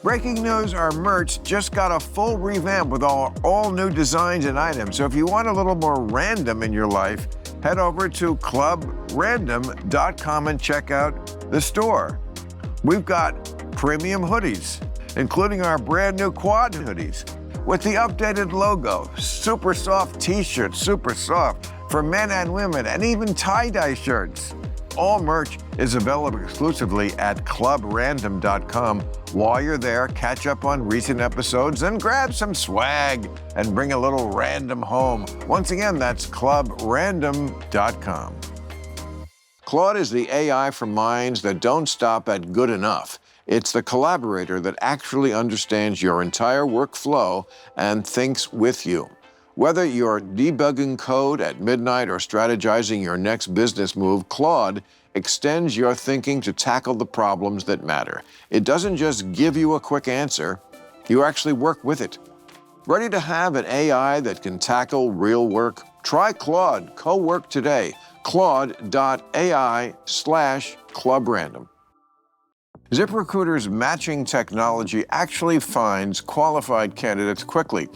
Breaking news, our merch just got a full revamp with all new designs and items. So if you want a little more random in your life, head over to clubrandom.com and check out the store. We've got premium hoodies, including our brand new quad hoodies with the updated logo, super soft t-shirts, super soft for men and women, and even tie-dye shirts. All merch is available exclusively at clubrandom.com. While you're there, catch up on recent episodes and grab some swag and bring a little random home. Once again, that's clubrandom.com. Claude is the AI for minds that don't stop at good enough. It's the collaborator that actually understands your entire workflow and thinks with you. Whether you're debugging code at midnight or strategizing your next business move, Claude extends your thinking to tackle the problems that matter. It doesn't just give you a quick answer, you actually work with it. Ready to have an AI that can tackle real work? Try Claude. Co-work today. Claude.ai/clubrandom. ZipRecruiter's matching technology actually finds qualified candidates quickly.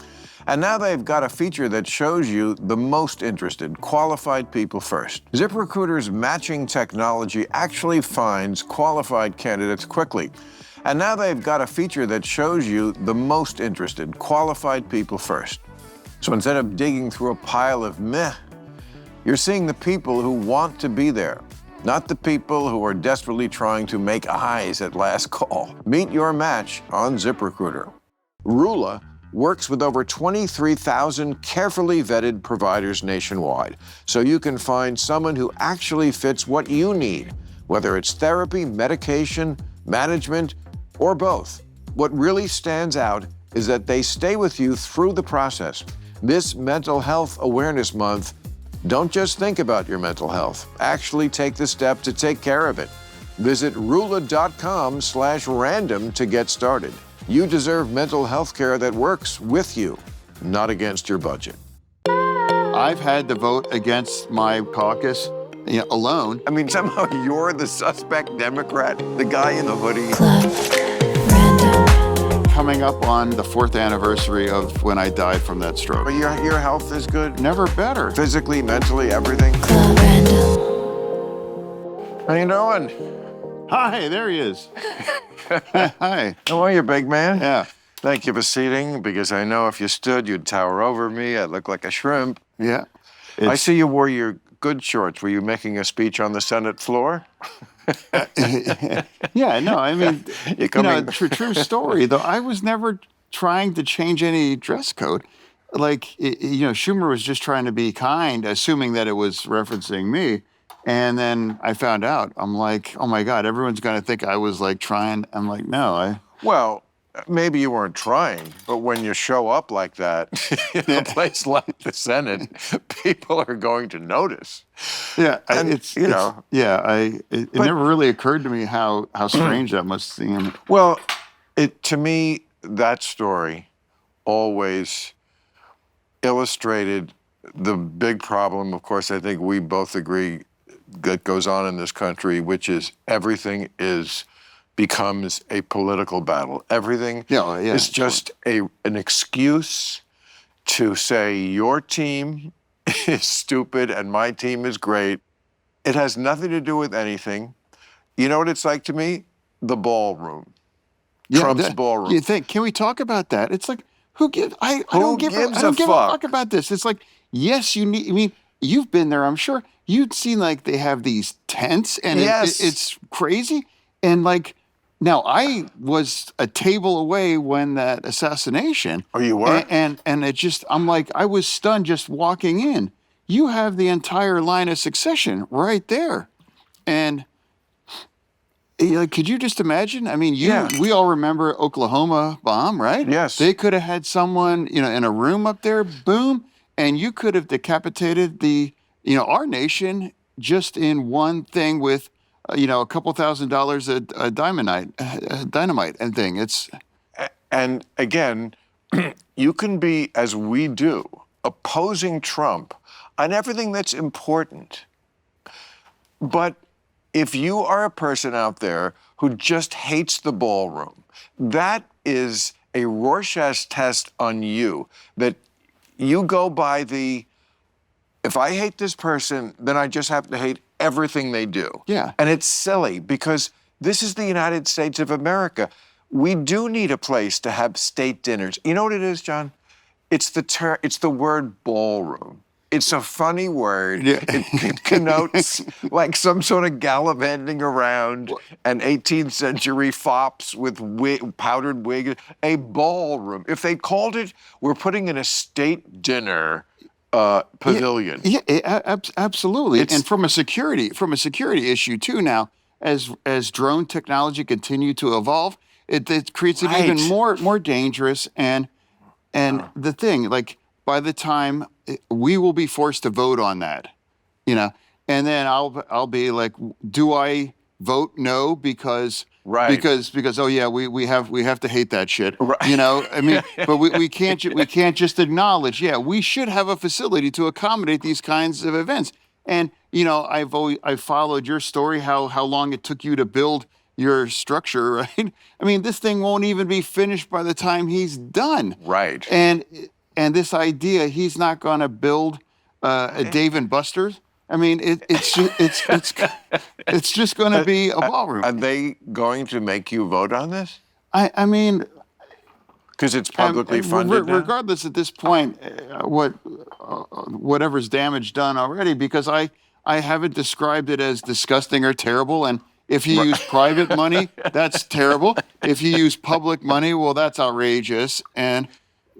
And now they've got a feature that shows you the most interested, qualified people first. ZipRecruiter's matching technology actually finds qualified candidates quickly. And now they've got a feature that shows you the most interested, qualified people first. So instead of digging through a pile of meh, you're seeing the people who want to be there, not the people who are desperately trying to make eyes at last call. Meet your match on ZipRecruiter. Rula works with over 23,000 carefully vetted providers nationwide, so you can find someone who actually fits what you need, whether it's therapy, medication, management, or both. What really stands out is that they stay with you through the process. This Mental Health Awareness Month, don't just think about your mental health. Actually take the step to take care of it. Visit rula.com/random to get started. You deserve mental health care that works with you, not against your budget. I've had to vote against my caucus alone. I mean, somehow you're the suspect Democrat, the guy in the hoodie. Coming up on the 4th anniversary of when I died from that stroke. But your health is good? Never better. Physically, mentally, everything? How you doing? Hi, there he is. Hi. How are you, big man? Yeah. Thank you for seating, because I know if you stood, you'd tower over me. I'd look like a shrimp. Yeah. I see you wore your good shorts. Were you making a speech on the Senate floor? Yeah, no, I mean, true story, though. I was never trying to change any dress code. Like, Schumer was just trying to be kind, assuming that it was referencing me. And then I found out, I'm like, oh my God, everyone's going to think I was like trying. I'm like, no. Well, maybe you weren't trying, but when you show up like that in a place like the Senate, people are going to notice. Yeah, and, it never really occurred to me how strange that must seem. Well, to me, that story always illustrated the big problem, of course, I think we both agree, that goes on in this country, which is everything becomes a political battle. Everything is just an excuse to say your team is stupid and my team is great. It has nothing to do with anything. You know what it's like to me? The ballroom. Trump's ballroom. You think, can we talk about that? It's like, I don't give a fuck about this. It's like, yes, you've been there, I'm sure. You'd seen like they have these tents and it's crazy. And like, now I was a table away when that assassination. Oh, you were? And it just, I'm like, I was stunned just walking in. You have the entire line of succession right there. And could you just imagine? I mean, we all remember Oklahoma bomb, right? Yes. They could have had someone, in a room up there, boom, and you could have decapitated our nation just in one thing with, a couple $1,000s of dynamite and thing. And again, you can be, as we do, opposing Trump on everything that's important. But if you are a person out there who just hates the ballroom. That is a Rorschach test on you, that you go by if I hate this person, then I just have to hate everything they do. Yeah. And it's silly because this is the United States of America. We do need a place to have state dinners. You know what it is, John? It's the word ballroom. It's a funny word. Yeah. It connotes like some sort of gallivanting around an 18th century fops with powdered wig. A ballroom. If they called it, we're putting in a state dinner pavilion. Absolutely. And from a security issue too. Now, as drone technology continue to evolve, it creates it even more dangerous. And the thing, like, by the time we will be forced to vote on that, and then I'll be like, do I vote no because oh yeah, we have to hate that shit, right. I mean, but we can't just acknowledge, yeah, we should have a facility to accommodate these kinds of events. And I've followed your story, how long it took you to build your structure, right? I mean, this thing won't even be finished by the time he's done. Right. And this idea he's not going to build a Dave and Buster's. I mean, it's just going to be a ballroom. Are they going to make you vote on this? I mean, because it's publicly funded now? Regardless at this point, whatever's damage done already, because I haven't described it as disgusting or terrible. And if you use private money, that's terrible. If you use public money, well, that's outrageous. And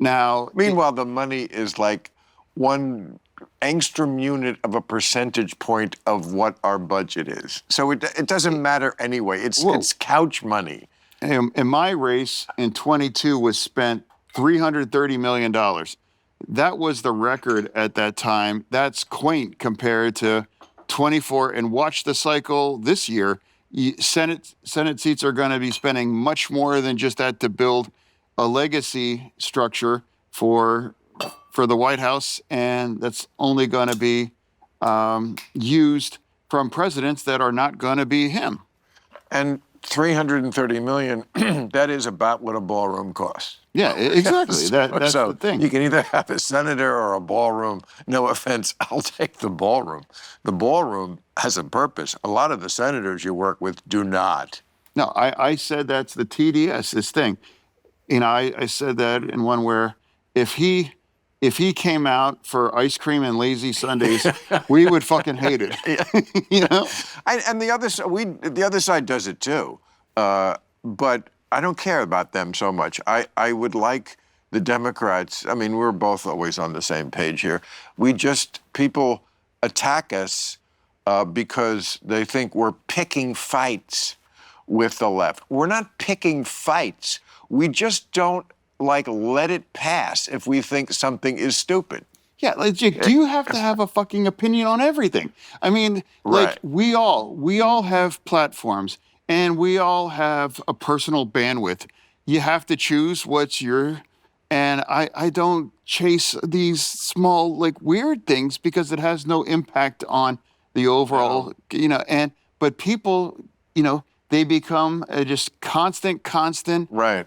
now, meanwhile, the money is like 1 angstrom unit of a percentage point of what our budget is. So it doesn't matter anyway. It's couch money. In my race in 22 was spent $330 million. That was the record at that time. That's quaint compared to 24. And watch the cycle this year. Senate seats are going to be spending much more than just that to build a legacy structure for the White House, and that's only going to be used from presidents that are not going to be him. And $330 million, that is about what a ballroom costs. Yeah, exactly. That's so the thing. You can either have a senator or a ballroom. No offense, I'll take the ballroom. The ballroom has a purpose. A lot of the senators you work with do not. No, I said that's the TDS, this thing. I said that in one where if he came out for ice cream and lazy Sundays, we would fucking hate it. And the other side does it too, but I don't care about them so much. I would like the Democrats. I mean, we're both always on the same page here. People attack us because they think we're picking fights with the left. We're not picking fights. We just don't let it pass if we think something is stupid. Yeah, do you have to have a fucking opinion on everything? I mean, we all have platforms and we all have a personal bandwidth. You have to choose what's your, and I don't chase these small, weird things because it has no impact on the overall, but people, they become just constant. Right.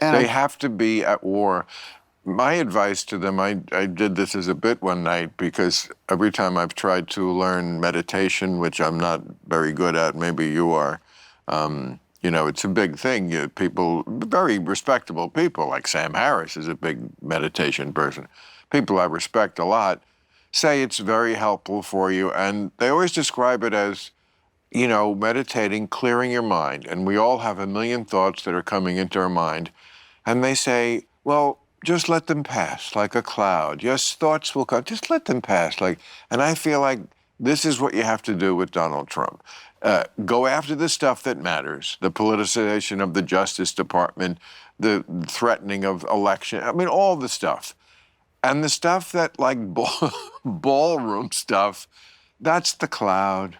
And they have to be at war. My advice to them, I did this as a bit one night because every time I've tried to learn meditation, which I'm not very good at, maybe you are, it's a big thing. People, very respectable people, like Sam Harris is a big meditation person. People I respect a lot say it's very helpful for you. And they always describe it as, meditating, clearing your mind. And we all have a million thoughts that are coming into our mind. And they say, well, just let them pass like a cloud. Yes, thoughts will come. Just let them pass. And I feel like this is what you have to do with Donald Trump. Go after the stuff that matters, the politicization of the Justice Department, the threatening of election. I mean, all the stuff. And the stuff that ballroom stuff, that's the cloud.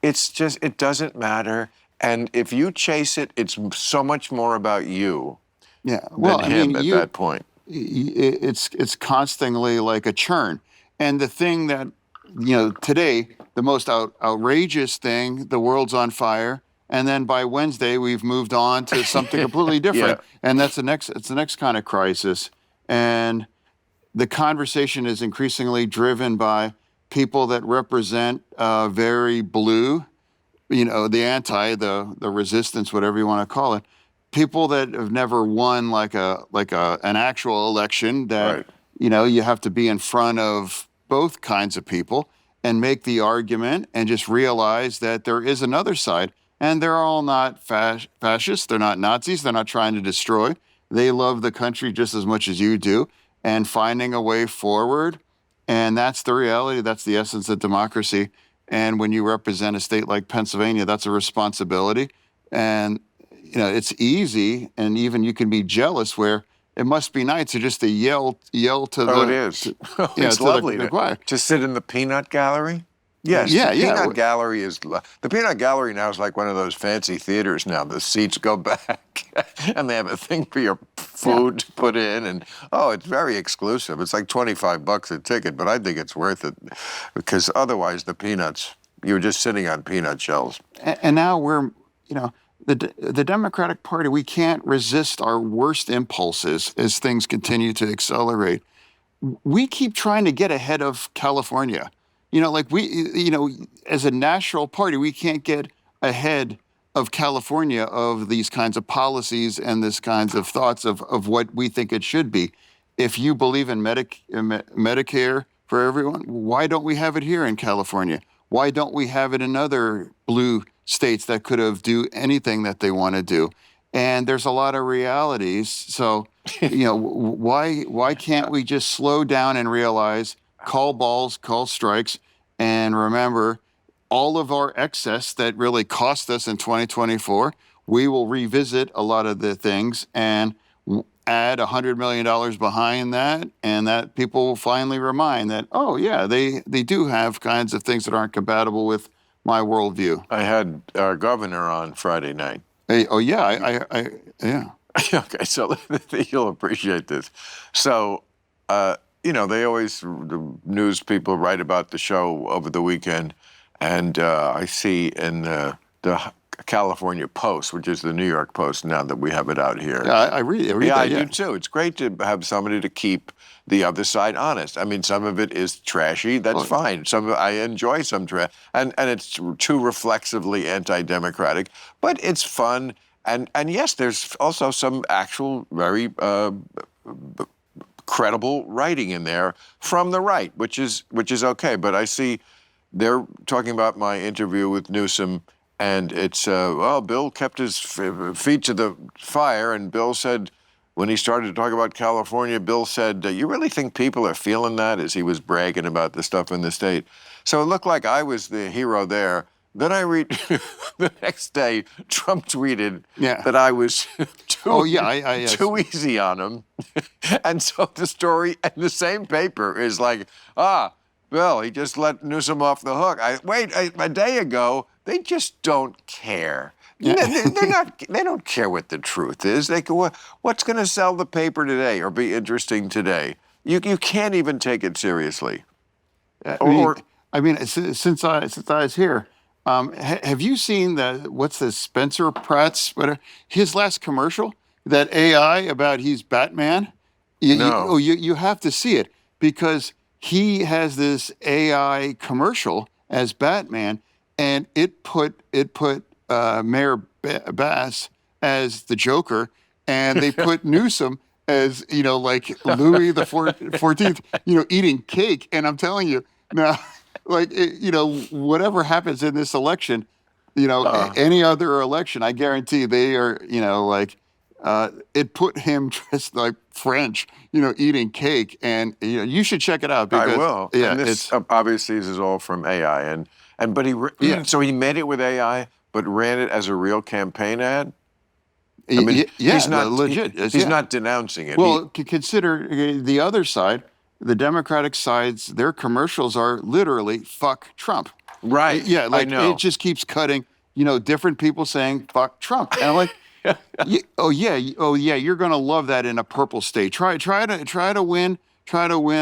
It doesn't matter. And if you chase it, it's so much more about you than him at that point. It's constantly like a churn. And the thing that, today, the most outrageous thing, the world's on fire, and then by Wednesday we've moved on to something completely different, and it's the next kind of crisis, and the conversation is increasingly driven by people that represent very blue, the resistance, whatever you want to call it, people that have never won an actual election, that Right. you have to be in front of both kinds of people and make the argument and just realize that there is another side, and they're all not fascists, they're not Nazis, they're not trying to destroy. They love the country just as much as you do, and finding a way forward. And that's the reality, that's the essence of democracy. And when you represent a state like Pennsylvania, that's a responsibility. And it's easy, and even you can be jealous, where it must be nice to just yell to it is. It's lovely to sit in the peanut gallery. Yes, the peanut gallery the peanut gallery now is like one of those fancy theaters now. The seats go back, and they have a thing for your food to put in, and it's very exclusive. It's like $25 a ticket, but I think it's worth it, because otherwise you're just sitting on peanut shells. And now we're, the Democratic Party, we can't resist our worst impulses as things continue to accelerate. We keep trying to get ahead of California. As a national party, we can't get ahead of California, of these kinds of policies and this kinds of thoughts of what we think it should be. If you believe in Medicare for everyone, why don't we have it here in California? Why don't we have it in other blue states that could have do anything that they want to do? And there's a lot of realities. So, why can't we just slow down and realize, call balls, call strikes, and remember all of our excess that really cost us in 2024, we will revisit a lot of the things and add $100 million behind that, and that people will finally remind that, they do have kinds of things that aren't compatible with my worldview. I had our governor on Friday night. Hey, yeah. Okay, so you'll appreciate this. So, they always, the news people write about the show over the weekend, and I see in the California Post, which is the New York Post now that we have it out here. Yeah, I read that. I do too. It's great to have somebody to keep the other side honest. I mean, some of it is trashy. That's fine. I enjoy some trash, and it's too reflexively anti-democratic, but it's fun. And yes, there's also some actual very credible writing in there from the right, which is okay. But I see they're talking about my interview with Newsom, and it's Bill kept his feet to the fire, and Bill said, when he started to talk about California, Bill said, you really think people are feeling that, as he was bragging about the stuff in the state? So it looked like I was the hero there. Then I read the next day, Trump tweeted that I was too easy on him. And so the story in the same paper is like, Bill, he just let Newsom off the hook. A day ago, they just don't care. Yeah. They don't care what the truth is. They go, what's going to sell the paper today or be interesting today? You can't even take it seriously. Since I was here, have you seen what's the Spencer Pratt's, his last commercial, that AI about he's Batman? No. You have to see it, because he has this AI commercial as Batman, and it put Mayor Bass as the Joker, and they put Newsom as like Louis the 14th, eating cake. And I'm telling you now, whatever happens in this election, any other election, I guarantee they are, it put him dressed like French, eating cake, and you should check it out. Because, I will. Yeah, and this obviously this is all from AI, so he made it with AI, but ran it as a real campaign ad. I mean, he's not legit. He's not denouncing it. Well, consider the other side. The Democratic sides, their commercials are literally "fuck Trump." Right. Yeah, I know. It just keeps cutting. Different people saying "fuck Trump," and I'm like, you're gonna love that in a purple state. Try to win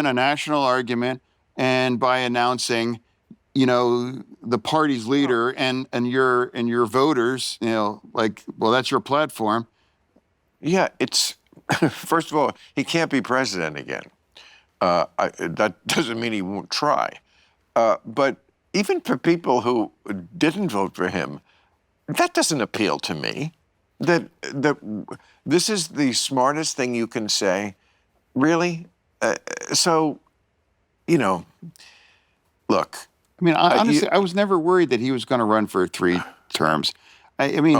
a national argument, and by announcing, the party's leader and your voters, like, well, that's your platform. Yeah, it's first of all, he can't be president again. That doesn't mean he won't try. But even for people who didn't vote for him, that doesn't appeal to me. That this is the smartest thing you can say, really. So, look. I mean, honestly, I was never worried that he was going to run for 3 terms. I mean,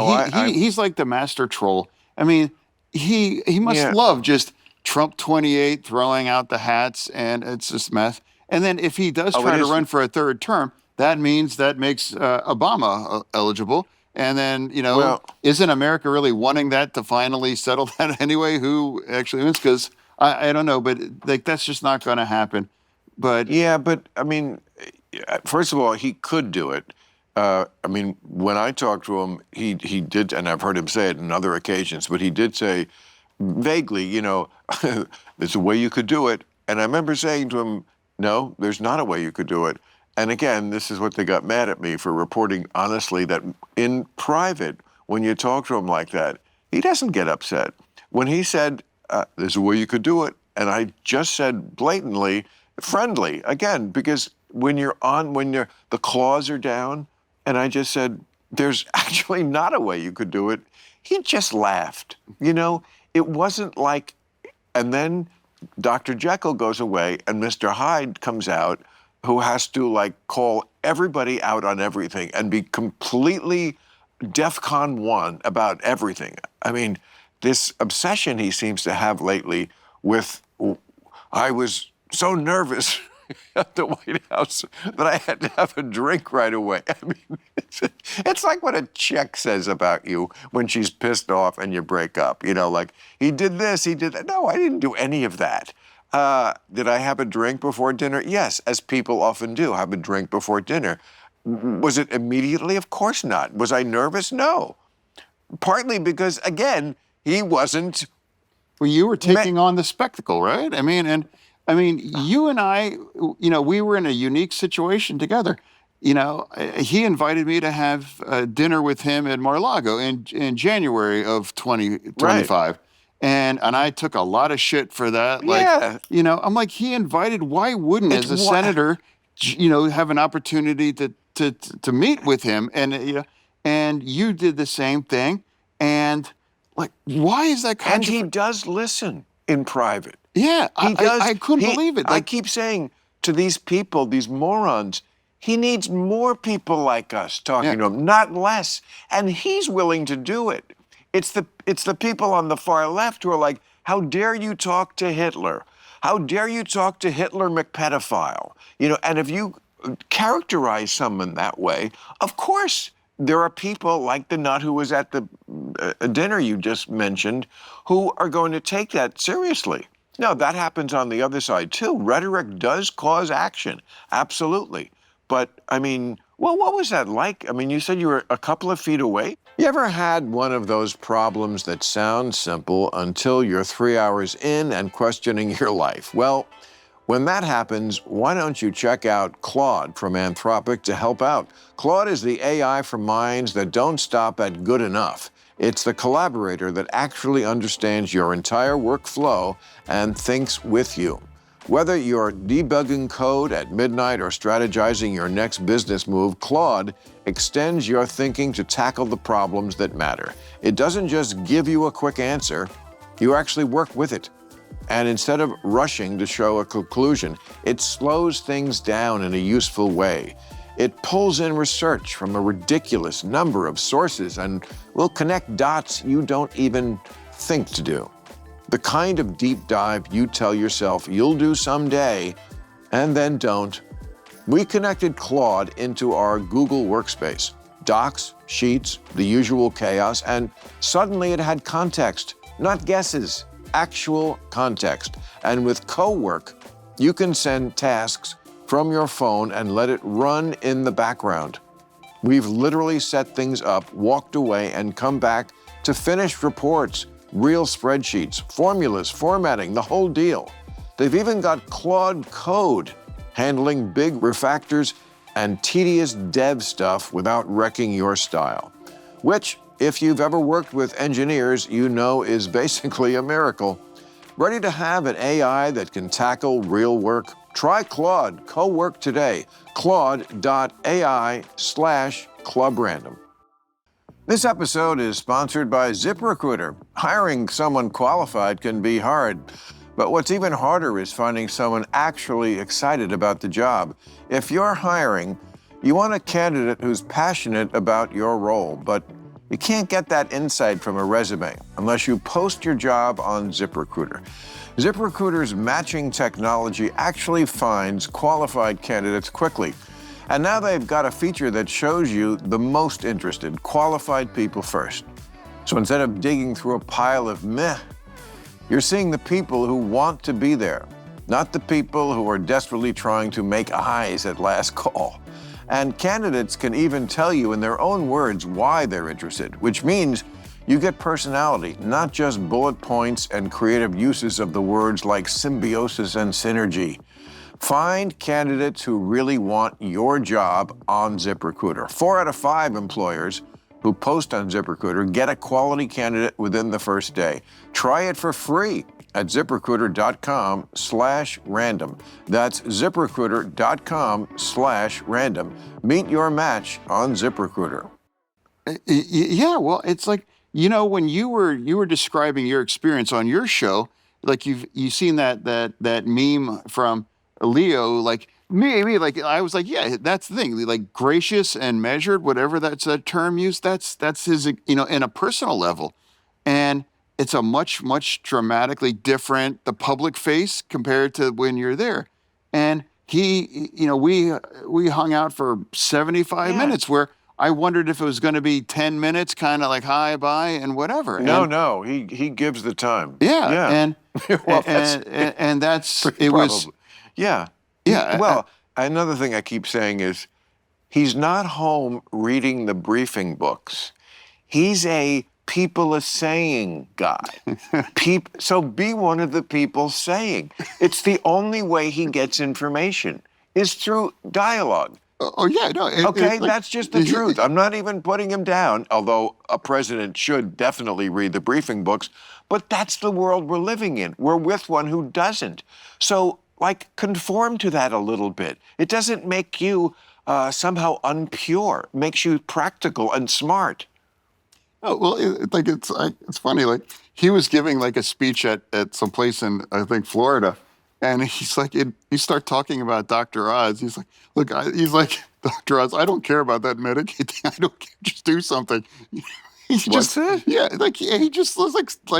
he's like the master troll. I mean, he must love just Trump 28 throwing out the hats, and it's just meth. And then if he does try to run for a 3rd term, that makes Obama eligible. And then, isn't America really wanting that to finally settle that anyway? Who actually wins? Because I don't know, but like that's just not going to happen. But yeah, but I mean, first of all, he could do it. I mean, when I talked to him, he did, and I've heard him say it on other occasions, but he did say vaguely, there's a way you could do it. And I remember saying to him, no, there's not a way you could do it. And again, this is what they got mad at me for reporting honestly, that in private, when you talk to him like that, he doesn't get upset. When he said, there's a way you could do it, and I just said blatantly, friendly, again, because when the claws are down, and I just said, there's actually not a way you could do it, he just laughed. It wasn't like, and then Dr. Jekyll goes away, and Mr. Hyde comes out, who has to call everybody out on everything and be completely DEFCON 1 about everything. I mean, this obsession he seems to have lately with, I was so nervous at the White House that I had to have a drink right away. I mean, it's like what a Czech says about you when she's pissed off and you break up. Like, he did this, he did that. No, I didn't do any of that. Did I have a drink before dinner? Yes, as people often do, have a drink before dinner. Was it immediately? Of course not. Was I nervous? No. Partly because, again, he wasn't. Well, you were taking on the spectacle, right? I mean, you and I, we were in a unique situation together. He invited me to have dinner with him at Mar-a-Lago in January of 2025. Right. And I took a lot of shit for that. I'm like, he invited, why wouldn't, as a senator, have an opportunity to meet with him? And you did the same thing. And why is that kind of... And he does listen in private. Yeah, I couldn't believe it. I keep saying to these people, these morons, he needs more people like us talking to him, not less. And he's willing to do it. It's the people on the far left who are like, how dare you talk to Hitler? How dare you talk to Hitler McPedophile? And if you characterize someone that way, of course, there are people like the nut who was at the dinner you just mentioned who are going to take that seriously. Now, that happens on the other side, too. Rhetoric does cause action, absolutely. But, I mean, well, what was that like? I mean, you said you were a couple of feet away. You ever had one of those problems that sound simple until you're 3 hours in and questioning your life? Well, when that happens, why don't you check out Claude from Anthropic to help out? Claude is the AI for minds that don't stop at good enough. It's the collaborator that actually understands your entire workflow and thinks with you. Whether you're debugging code at midnight or strategizing your next business move, Claude extends your thinking to tackle the problems that matter. It doesn't just give you a quick answer, you actually work with it. And instead of rushing to show a conclusion, it slows things down in a useful way. It pulls in research from a ridiculous number of sources and will connect dots you don't even think to do. The kind of deep dive you tell yourself you'll do someday and then don't. We connected Claude into our Google Workspace, Docs, Sheets, the usual chaos, and suddenly it had context, not guesses, actual context. And with co-work, you can send tasks from your phone and let it run in the background. We've literally set things up, walked away, and come back to finished reports, real spreadsheets, formulas, formatting, the whole deal. They've even got Claude Code handling big refactors and tedious dev stuff without wrecking your style. Which, if you've ever worked with engineers, you know is basically a miracle. Ready to have an AI that can tackle real work? Try Claude. Co-work today. Claude.ai/clubrandom. This episode is sponsored by ZipRecruiter. Hiring someone qualified can be hard, but what's even harder is finding someone actually excited about the job. If you're hiring, you want a candidate who's passionate about your role, but you can't get that insight from a resume unless you post your job on ZipRecruiter. ZipRecruiter's matching technology actually finds qualified candidates quickly. And now they've got a feature that shows you the most interested, qualified people first. So instead of digging through a pile of meh, you're seeing the people who want to be there, not the people who are desperately trying to make eyes at last call. And candidates can even tell you in their own words why they're interested, which means you get personality, not just bullet points and creative uses of the words like symbiosis and synergy. Find candidates who really want your job on ZipRecruiter. 4 out of 5 employers who post on ZipRecruiter get a quality candidate within the first day. Try it for free at ZipRecruiter.com/random. That's ZipRecruiter.com/random. Meet your match on ZipRecruiter. Yeah, well, it's like, when you were describing your experience on your show, like you've seen that meme from Leo, like me, like I was like, yeah, that's the thing, like gracious and measured, whatever that's that term used, that's his, in a personal level, and it's a much dramatically different the public face compared to when you're there, and he, we hung out for 75 minutes where I wondered if it was going to be 10 minutes, kind of like hi, bye, and whatever. No, he gives the time. Yeah. And well, and that's it probably. was. Yeah. Well, another thing I keep saying is he's not home reading the briefing books. He's a people are saying guy. So be one of the people saying. It's the only way he gets information is through dialogue. Oh, yeah, no. Okay, that's just the truth. I'm not even putting him down, although a president should definitely read the briefing books, but that's the world we're living in. We're with one who doesn't. So, conform to that a little bit. It doesn't make you somehow unpure. It makes you practical and smart. Oh, well, it's funny. Like, he was giving, a speech at some place in, I think, Florida. And he's like, you start talking about Dr. Oz. He's like, look, Dr. Oz, I don't care about that Medicaid thing. I don't care. Just do something. What's that? Yeah, he just was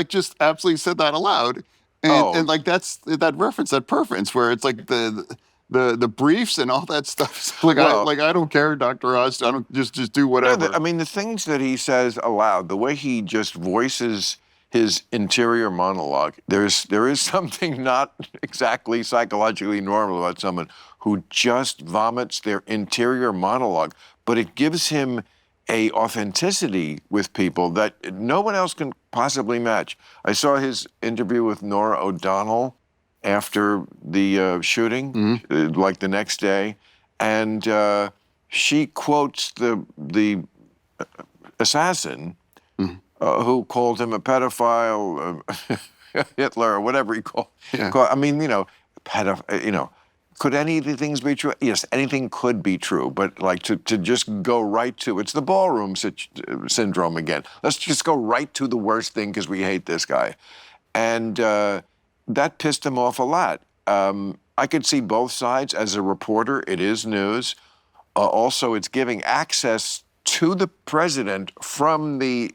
just absolutely said that aloud. And that's that reference, that preference, where it's like the briefs and all that stuff. I don't care, Dr. Oz. I don't just do whatever. The things that he says aloud, the way he just voices his interior monologue, there is something not exactly psychologically normal about someone who just vomits their interior monologue, but it gives him a authenticity with people that no one else can possibly match. I saw his interview with Norah O'Donnell after the shooting, like the next day, and she quotes the assassin who called him a pedophile, Hitler, or whatever he called. Yeah. Could any of the things be true? Yes, anything could be true, but to just go right to, it's the ballroom syndrome again. Let's just go right to the worst thing because we hate this guy. And that pissed him off a lot. I could see both sides. As a reporter, it is news. Also, it's giving access to the president from the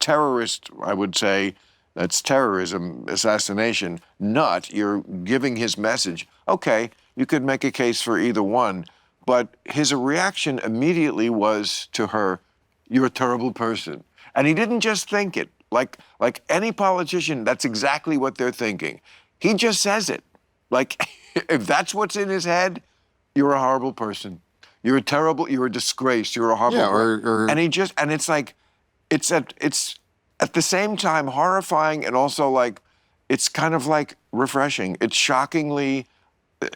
terrorist, I would say, that's terrorism, assassination, nut. You're giving his message. Okay, you could make a case for either one, but his reaction immediately was to her, you're a terrible person. And he didn't just think it. Like any politician, that's exactly what they're thinking. He just says it. If that's what's in his head, you're a horrible person. You're a disgrace. You're a horrible person. And it's like, it's at the same time horrifying and also it's kind of refreshing. It's shockingly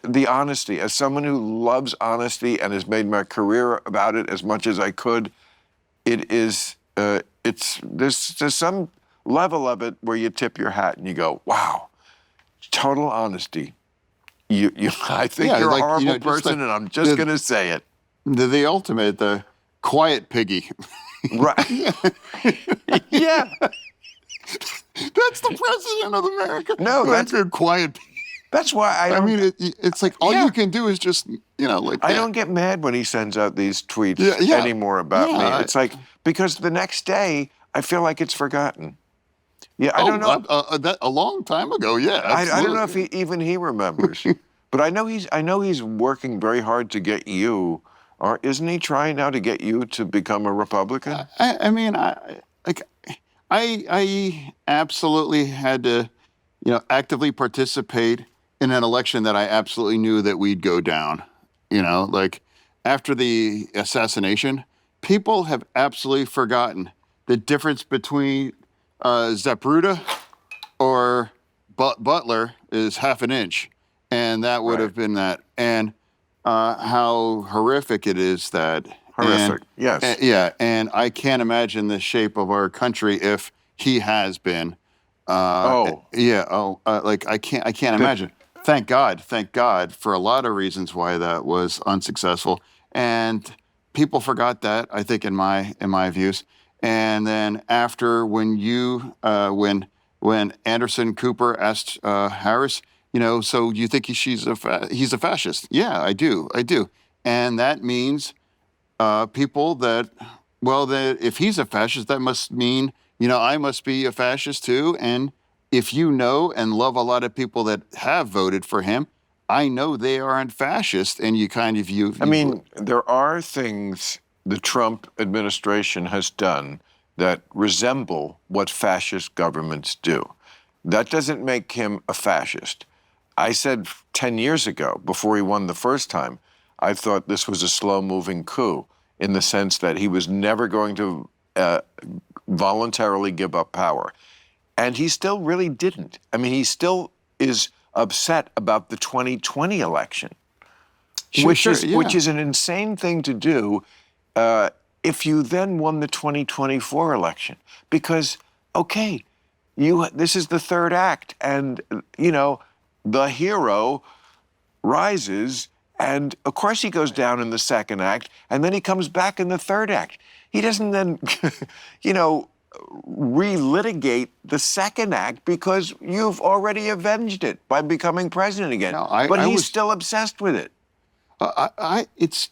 the honesty, as someone who loves honesty and has made my career about it as much as I could, it is, there's some level of it where you tip your hat and you go, wow, total honesty. I think Yeah, you're like, a horrible just person, and I'm just going to say it. The ultimate, the quiet piggy. Right. Yeah. That's the president of America. No, that's a quiet piggy. That's why I don't. I mean, it's like all you can do is just, like. I don't get mad when he sends out these tweets anymore about me. It's like, because the next day I feel like it's forgotten. Yeah, I don't know. That a long time ago, yeah. I don't know if he remembers, but I know he's working very hard to get you, or isn't he trying now to get you to become a Republican? I absolutely had to, actively participate in an election that I absolutely knew that we'd go down. Like after the assassination, people have absolutely forgotten the difference between Zapruder or Butler is half an inch, and that would have been that. And how horrific it is that. Horrific, yes. Yeah, and I can't imagine the shape of our country if he has been. Like I can't imagine. Thank God for a lot of reasons why that was unsuccessful, and people forgot that, I think, in my views. And then after when when Anderson Cooper asked Harris, so you think he's a fascist? Yeah, I do, and that means people that if he's a fascist, that must mean I must be a fascist too. And if you know and love a lot of people that have voted for him, I know they aren't fascist, and you kind of I mean, there are things the Trump administration has done that resemble what fascist governments do. That doesn't make him a fascist. I said 10 years ago, before he won the first time, I thought this was a slow-moving coup in the sense that he was never going to voluntarily give up power. And he still really didn't. I mean, he still is upset about the 2020 election, which is an insane thing to do if you then won the 2024 election. Because, okay, this is the third act, and, the hero rises, and of course he goes down in the second act, and then he comes back in the third act. He doesn't then, relitigate the second act because you've already avenged it by becoming president again. But he's still obsessed with it. It's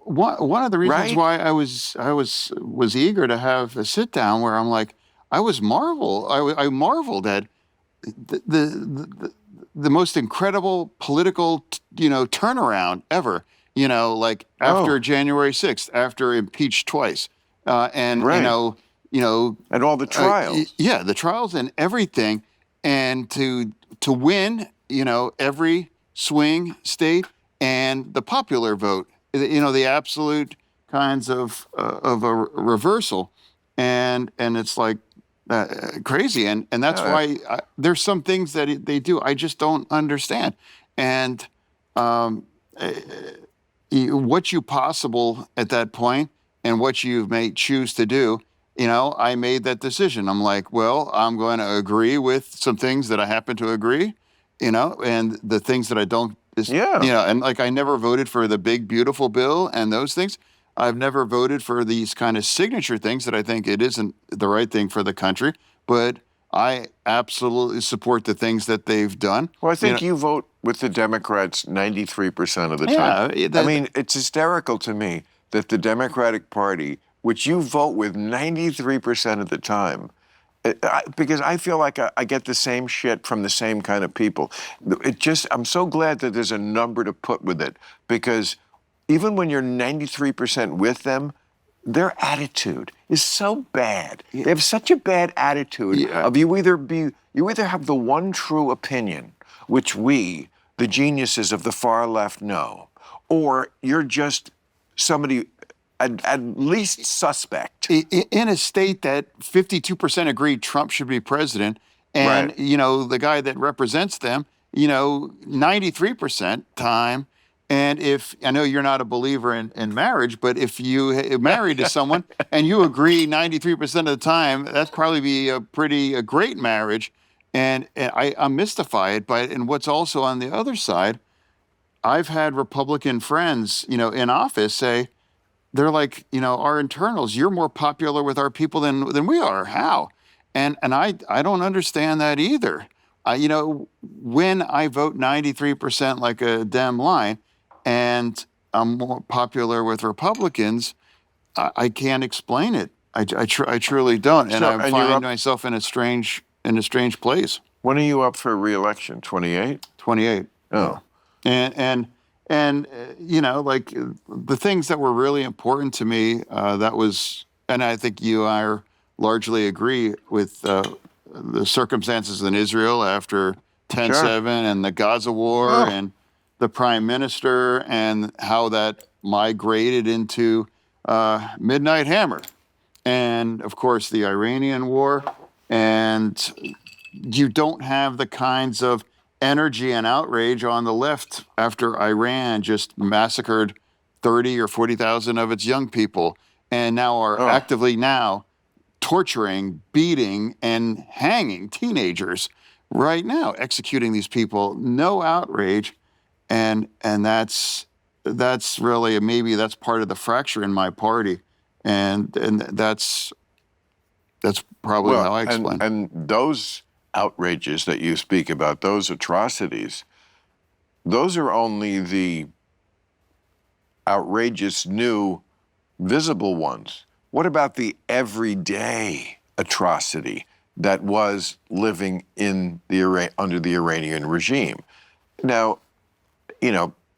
one of the reasons why I was eager to have a sit down where I'm like, I marveled at the most incredible political turnaround ever. Like after January 6th, after impeached twice, and and all the trials. The trials and everything, and to win, every swing state and the popular vote, the absolute kinds of a reversal, and it's like crazy, and that's why there's some things that they do I just don't understand, and what you possible at that point and what you may choose to do. I made that decision. I'm like, well, I'm going to agree with some things that I happen to agree, and the things that I don't, and like I never voted for the big, beautiful bill and those things. I've never voted for these kind of signature things that I think it isn't the right thing for the country, but I absolutely support the things that they've done. Well, I think you vote with the Democrats 93% of the time. I mean, it's hysterical to me that the Democratic Party, which you vote with 93% of the time, because I feel like I get the same shit from the same kind of people. I'm so glad that there's a number to put with it, because even when you're 93% with them, their attitude is so bad. They have such a bad attitude of you either have the one true opinion, which we, the geniuses of the far left, know, or you're just somebody at least suspect. In a state that 52% agreed Trump should be president, and the guy that represents them 93% time. And if, I know you're not a believer in marriage, but if you married to someone and you agree 93% of the time, that's probably be a great marriage. And I'm mystified by it. And what's also on the other side, I've had Republican friends, in office say, they're like, our internals, you're more popular with our people than we are. How? And I don't understand that either. When I vote 93% like a Dem line, and I'm more popular with Republicans, I can't explain it. I truly don't, and I find myself in a strange place. When are you up for re-election? 28? 28. Oh. And like the things that were really important to me, and I think you and I are largely agree with the circumstances in Israel after 10/7 and the Gaza war and the prime minister and how that migrated into Midnight Hammer. And of course, the Iranian war. And you don't have the kinds of energy and outrage on the left after Iran just massacred 30 or 40,000 of its young people and now are actively now torturing, beating, and hanging teenagers right now, executing these people. No outrage. And that's really, maybe that's part of the fracture in my party. And that's probably how I explain. And those outrages that you speak about, those atrocities, those are only the outrageous, new, visible ones. What about the everyday atrocity that was living in under the Iranian regime? Now,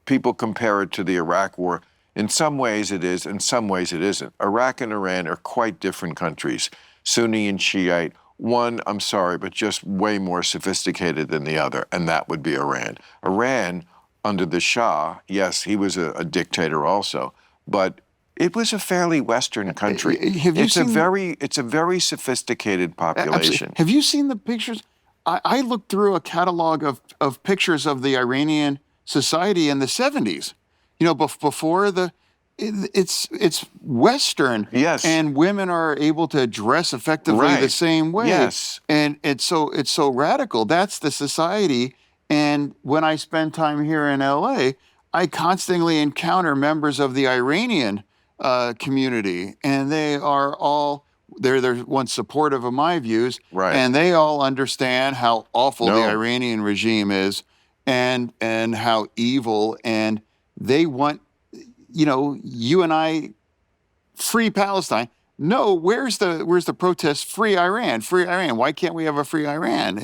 people compare it to the Iraq war. In some ways it is, in some ways it isn't. Iraq and Iran are quite different countries, Sunni and Shiite. One, I'm sorry, but just way more sophisticated than the other, and that would be Iran. Iran, under the Shah, yes, he was a dictator also, but it was a fairly Western country. It's a very sophisticated population. Absolutely. Have you seen the pictures? I looked through a catalog of pictures of the Iranian society in the 70s. Before it's Western. Yes. And women are able to dress effectively the same way. Yes. And it's so radical. That's the society. And when I spend time here in LA, I constantly encounter members of the Iranian community, and they are all they're once supportive of my views, and they all understand how awful the Iranian regime is, and how evil, and they want, you and I, free Palestine. No, where's the protest? Free Iran, free Iran. Why can't we have a free Iran?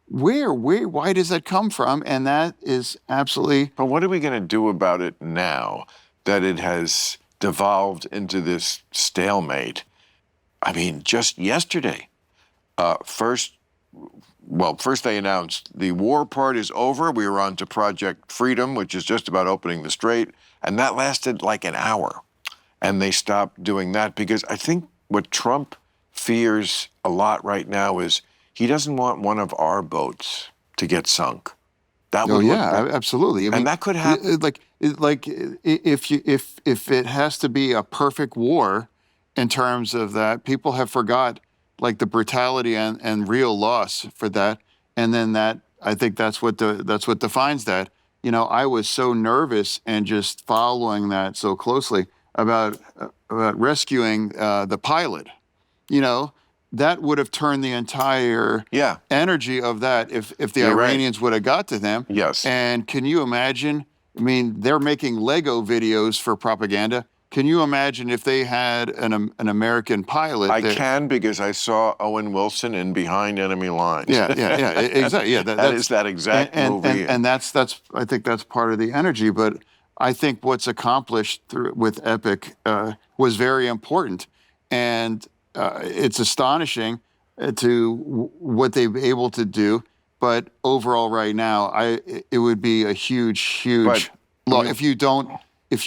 Why does that come from? And that is absolutely. But what are we going to do about it now that it has devolved into this stalemate? I mean, just yesterday, first they announced the war part is over. We were on to Project Freedom, which is just about opening the strait. And that lasted like an hour. And they stopped doing that because I think what Trump fears a lot right now is he doesn't want one of our boats to get sunk. That would absolutely. I mean, and that could happen. If it has to be a perfect war, in terms of that, people have forgot the brutality and real loss for that, and then that I think that's what defines that. I was so nervous and just following that so closely about rescuing the pilot. That would have turned the entire energy of that if the Iranians would have got to them. Yes. And can you imagine? I mean, they're making Lego videos for propaganda. Can you imagine if they had an American pilot? I can, because I saw Owen Wilson in Behind Enemy Lines. Exactly. Yeah, that is that exact movie. And that's I think that's part of the energy. But I think what's accomplished with Epic was very important, and it's astonishing to what they've been able to do. But overall, right now, it would be a huge loss if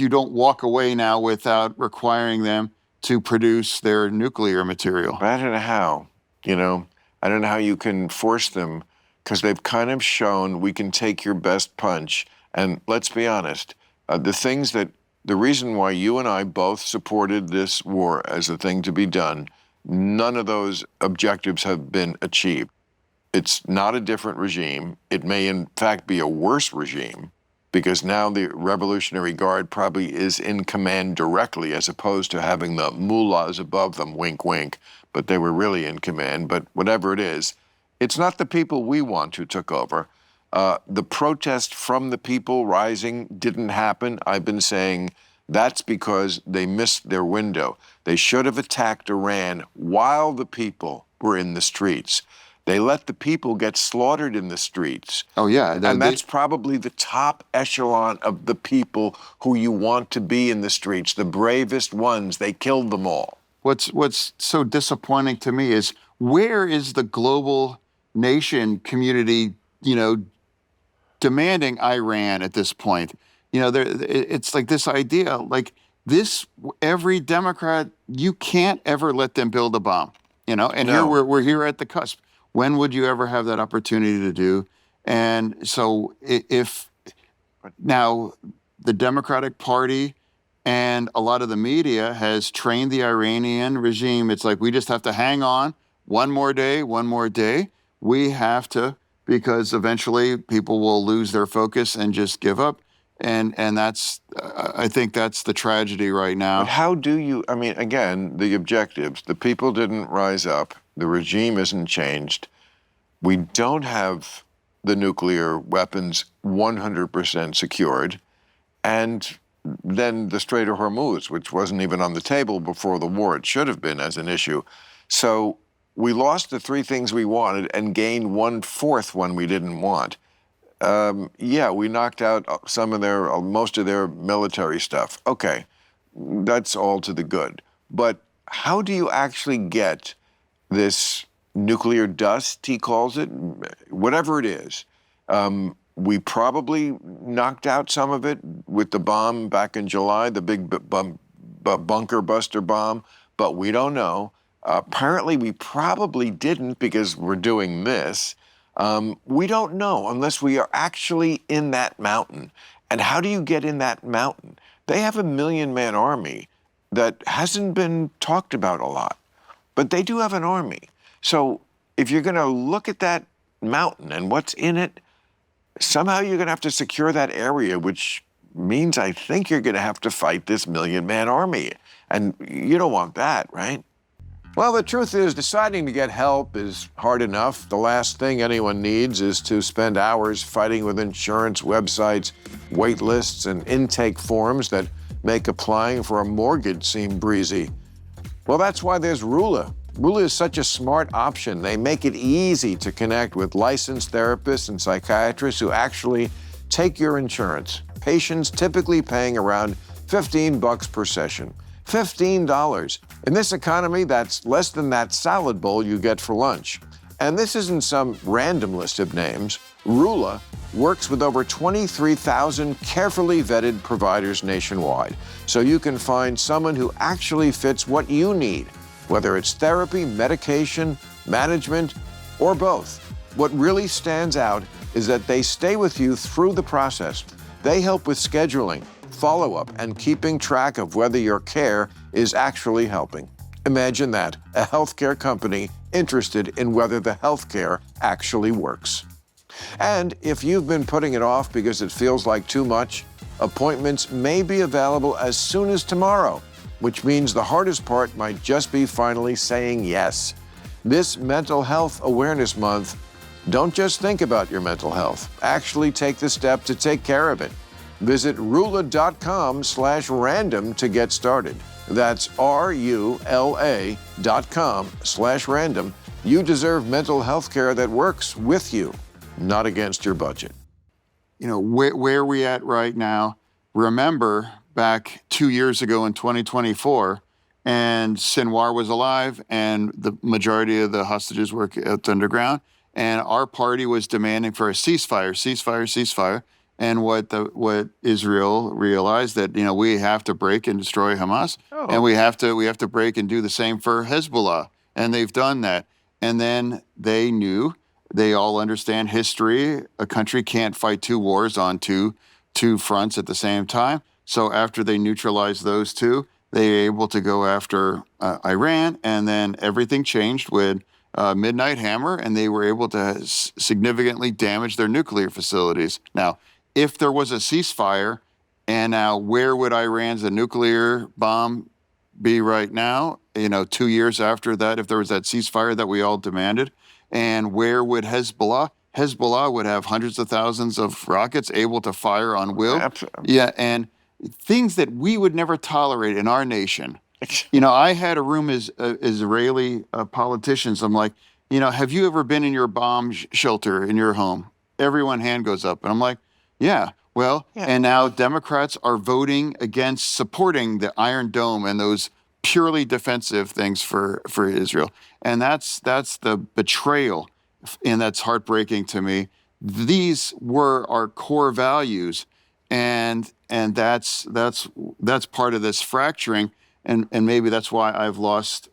you don't walk away now without requiring them to produce their nuclear material. I don't know how. I don't know how you can force them because they've kind of shown we can take your best punch. And let's be honest, the reason why you and I both supported this war as a thing to be done, none of those objectives have been achieved. It's not a different regime. It may, in fact, be a worse regime, because now the Revolutionary Guard probably is in command directly, as opposed to having the mullahs above them, wink, wink, but they were really in command. But whatever it is, it's not the people we want who took over. The protest from the people rising didn't happen. I've been saying that's because they missed their window. They should have attacked Iran while the people were in the streets. They let the people get slaughtered in the streets. Oh, yeah. And that's probably the top echelon of the people who you want to be in the streets, the bravest ones. They killed them all. What's so disappointing to me is, where is the global nation community, demanding Iran at this point? It's like this idea, like this, every Democrat, you can't ever let them build a bomb, and No. here we're here at the cusp. When would you ever have that opportunity to do? And so if now the Democratic Party and a lot of the media has trained the Iranian regime, it's like, we just have to hang on one more day. We have to, because eventually people will lose their focus and just give up. And that's, I think that's the tragedy right now. But how do you, again, the objectives, the people didn't rise up, the regime isn't changed, we don't have the nuclear weapons 100% secured, and then the Strait of Hormuz, which wasn't even on the table before the war, it should have been as an issue. So we lost the three things we wanted and gained 1/4 one we didn't want. We knocked out most of their military stuff. Okay, that's all to the good. But how do you actually get this nuclear dust, he calls it, whatever it is? We probably knocked out some of it with the bomb back in July, the big bunker buster bomb, but we don't know. Apparently, we probably didn't, because we're doing this. We don't know unless we are actually in that mountain. And how do you get in that mountain? They have a 1 million-man army that hasn't been talked about a lot, but they do have an army. So if you're going to look at that mountain and what's in it, somehow you're going to have to secure that area, which means I think you're going to have to fight this 1 million-man army. And you don't want that, right? Well, the truth is, deciding to get help is hard enough. The last thing anyone needs is to spend hours fighting with insurance websites, wait lists, and intake forms that make applying for a mortgage seem breezy. Well, that's why there's Rula. Rula is such a smart option. They make it easy to connect with licensed therapists and psychiatrists who actually take your insurance. Patients typically paying around $15 per session. $15. In this economy, that's less than that salad bowl you get for lunch. And this isn't some random list of names. Rula works with over 23,000 carefully vetted providers nationwide, so you can find someone who actually fits what you need, whether it's therapy, medication, management, or both. What really stands out is that they stay with you through the process. They help with scheduling, follow-up, and keeping track of whether your care is actually helping. Imagine that, a healthcare company interested in whether the healthcare actually works. And if you've been putting it off because it feels like too much, appointments may be available as soon as tomorrow, which means the hardest part might just be finally saying yes. This Mental Health Awareness Month, don't just think about your mental health. Actually take the step to take care of it. Visit rula.com/random to get started. That's RULA.com/random. You deserve mental health care that works with you, not against your budget. Where are we at right now? Remember back 2 years ago in 2024, and Sinwar was alive, and the majority of the hostages were kept underground, and our party was demanding for a ceasefire. And what Israel realized, that we have to break and destroy Hamas, and we have to break and do the same for Hezbollah, and they've done that. And then they knew They all understand history. A country can't fight two wars on two fronts at the same time. So after they neutralized those two, they were able to go after Iran, and then everything changed with Midnight Hammer, and they were able to significantly damage their nuclear facilities. Now, if there was a ceasefire, and now where would Iran's nuclear bomb be right now? 2 years after that, if there was that ceasefire that we all demanded, and where would Hezbollah? Hezbollah would have hundreds of thousands of rockets able to fire on will. Absolutely. Yeah, and things that we would never tolerate in our nation. I had a room as Israeli politicians. I'm like, have you ever been in your bomb shelter in your home? Everyone hand goes up. And I'm like, yeah. Well, and now Democrats are voting against supporting the Iron Dome and those purely defensive things for Israel. And that's the betrayal, and that's heartbreaking to me. These were our core values, and that's part of this fracturing, and maybe that's why I've lost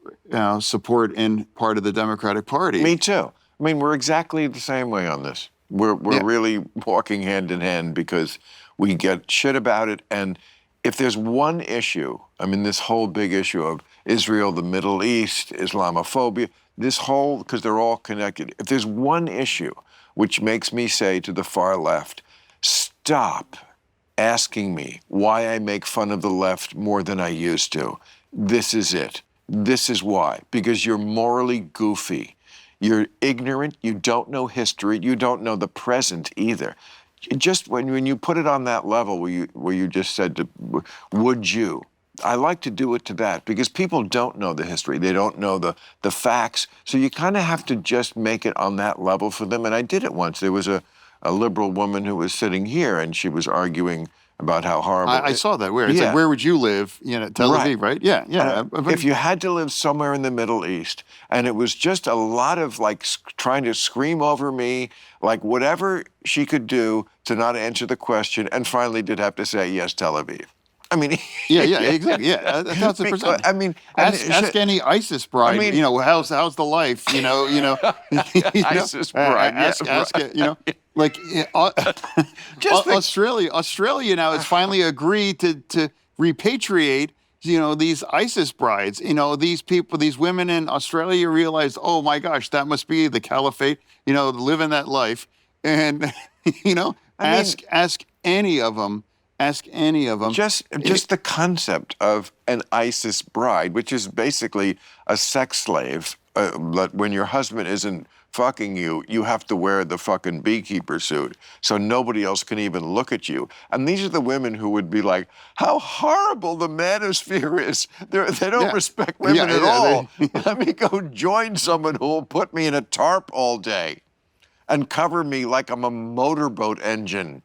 support in part of the Democratic Party. Me too. I mean, we're exactly the same way on this. We're really walking hand in hand because we get shit about it. And if there's one issue, I mean, this whole big issue of Israel, the Middle East, Islamophobia, because they're all connected. If there's one issue which makes me say to the far left, stop asking me why I make fun of the left more than I used to. This is it. This is why. Because you're morally goofy. You're ignorant. You don't know history. You don't know the present either. Just when you put it on that level where you just said, would you? I like to do it to that because people don't know the history. They don't know the facts. So you kind of have to just make it on that level for them. And I did it once. There was a liberal woman who was sitting here, and she was arguing about how horrible. I saw that. Where? It's like, where would you live? Tel Aviv, right? Yeah, yeah. If you had to live somewhere in the Middle East, and it was just a lot of trying to scream over me, like whatever she could do to not answer the question, and finally did have to say, yes, Tel Aviv. I mean, yeah, exactly. Yeah, 1,000%. I mean, ask any ISIS bride. I mean, how's the life? ISIS bride. Ask it. Like Australia now has finally agreed to repatriate. These ISIS brides. These people, these women in Australia realized, oh my gosh, that must be the caliphate. Living that life, and ask any of them. Ask any of them. Just the concept of an ISIS bride, which is basically a sex slave. When your husband isn't fucking you, you have to wear the fucking beekeeper suit, so nobody else can even look at you. And these are the women who would be like, how horrible the manosphere is. They don't respect women at all. Let me go join someone who will put me in a tarp all day and cover me like I'm a motorboat engine.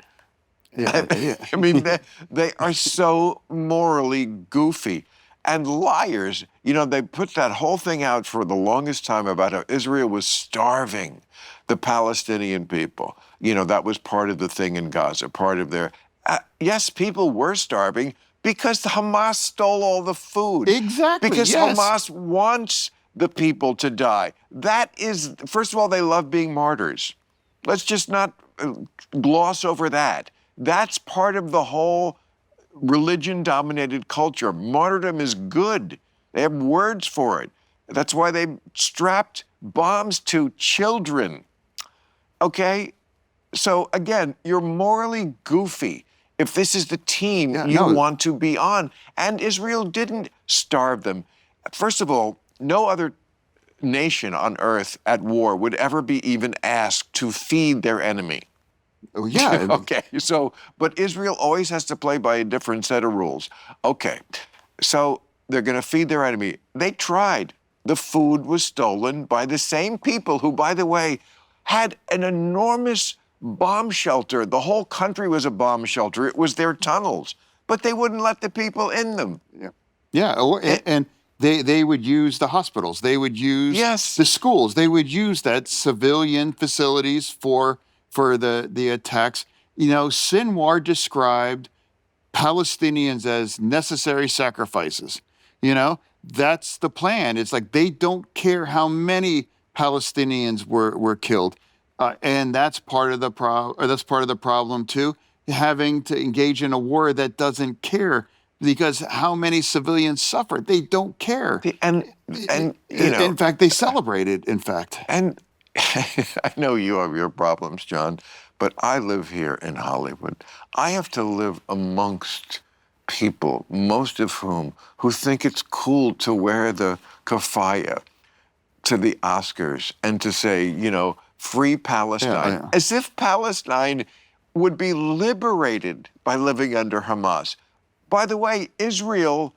I mean, they are so morally goofy and liars. They put that whole thing out for the longest time about how Israel was starving the Palestinian people. That was part of the thing in Gaza, part of their... yes, people were starving because Hamas stole all the food. Exactly, because Hamas wants the people to die. That is, first of all, they love being martyrs. Let's just not gloss over that. That's part of the whole religion-dominated culture. Martyrdom is good. They have words for it. That's why they strapped bombs to children. Okay? So again, you're morally goofy if this is the team want to be on. And Israel didn't starve them. First of all, no other nation on earth at war would ever be even asked to feed their enemy. Oh, yeah. Okay, but Israel always has to play by a different set of rules. Okay, so they're going to feed their enemy. They tried. The food was stolen by the same people who, by the way, had an enormous bomb shelter. The whole country was a bomb shelter. It was their tunnels, but they wouldn't let the people in them. And they would use the hospitals. They would use the schools. They would use that civilian facilities for the attacks. Sinwar described Palestinians as necessary sacrifices. That's the plan. It's like they don't care how many Palestinians were killed. And that's part of the that's part of the problem too. Having to engage in a war that doesn't care, because how many civilians suffer? They don't care. And In fact, they celebrate it. In fact, and I know you have your problems, John, but I live here in Hollywood. I have to live amongst people, most of whom who think it's cool to wear the keffiyeh to the Oscars and to say, free Palestine, as if Palestine would be liberated by living under Hamas. By the way, Israel,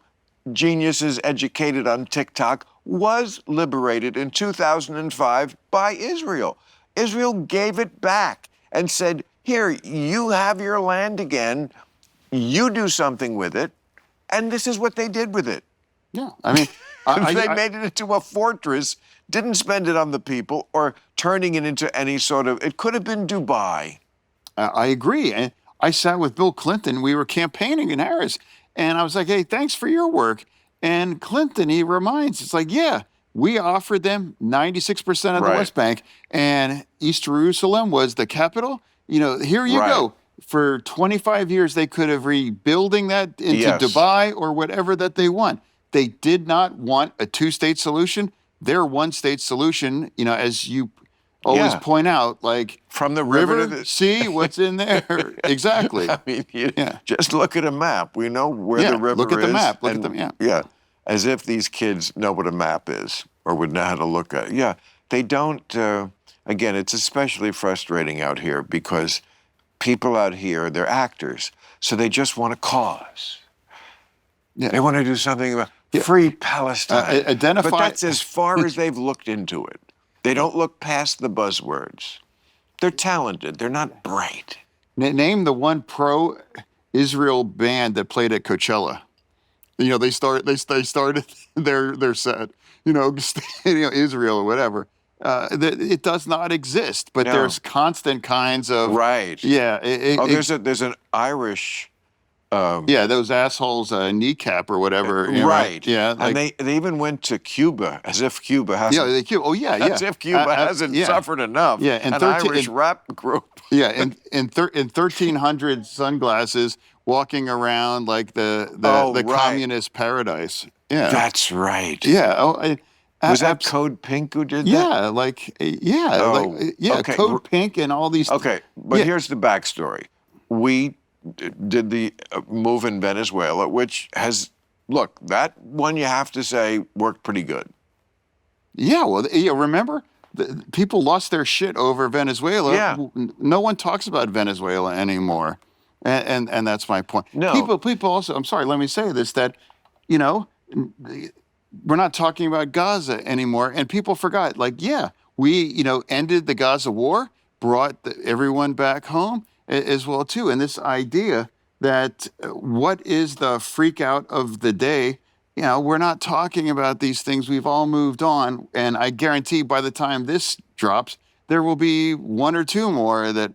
geniuses educated on TikTok, was liberated in 2005 by Israel. Israel gave it back and said, here, you have your land again, you do something with it, and this is what they did with it. Yeah, I mean, they made it into a fortress, didn't spend it on the people or turning it into any sort of, it could have been Dubai. I agree. And I sat with Bill Clinton. We were campaigning in Harris. And I was like, hey, thanks for your work. And Clinton, he reminds, it's like, yeah, we offered them 96% of the West Bank. And East Jerusalem was the capital. Here you go. For 25 years, they could have rebuilding that into Dubai or whatever that they want. They did not want a two-state solution. Their one-state solution, as you always point out, like from the river to the sea, what's in there? Exactly. I mean, just look at a map. We know where the river is. Look at the map. Look at the map. Yeah, as if these kids know what a map is or would know how to look at it. Yeah, they don't. Again, it's especially frustrating out here because people out here, they're actors, so they just want a cause. Yeah. They want to do something about free Palestine. Identify. But that's as far as they've looked into it. They don't look past the buzzwords. They're talented. They're not bright. Name the one pro-Israel band that played at Coachella. They started their set. Israel or whatever. It does not exist. But there's constant kinds of Yeah. There's an Irish. Those assholes, kneecap or whatever. Right. Yeah. And they even went to Cuba, as if Cuba hasn't. As if Cuba hasn't suffered enough. Yeah, and an Irish rap group. Yeah, in 1300 sunglasses, walking around like the communist paradise. Yeah, that's right. Yeah. Was that Code Pink who did that? Yeah, Code Pink and all these. Okay, but here's the backstory. We did the move in Venezuela, which has, that one you have to say worked pretty good. Yeah, well, remember, people lost their shit over Venezuela. Yeah. No one talks about Venezuela anymore, and that's my point. No. People also, I'm sorry, let me say this, that, we're not talking about Gaza anymore, and people forgot, we, ended the Gaza war, brought everyone back home, as well too, and this idea that what is the freak out of the day? We're not talking about these things. We've all moved on, and I guarantee by the time this drops, there will be one or two more that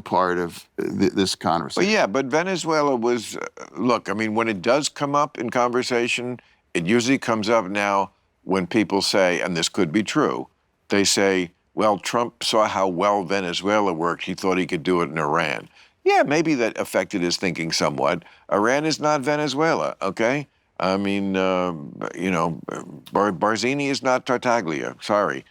part of this conversation. But Venezuela was when it does come up in conversation, it usually comes up now when people say, and this could be true, they say, well, Trump saw how well Venezuela worked. He thought he could do it in Iran. Yeah, maybe that affected his thinking somewhat. Iran is not Venezuela, okay? I mean, Barzini is not Tartaglia. Sorry.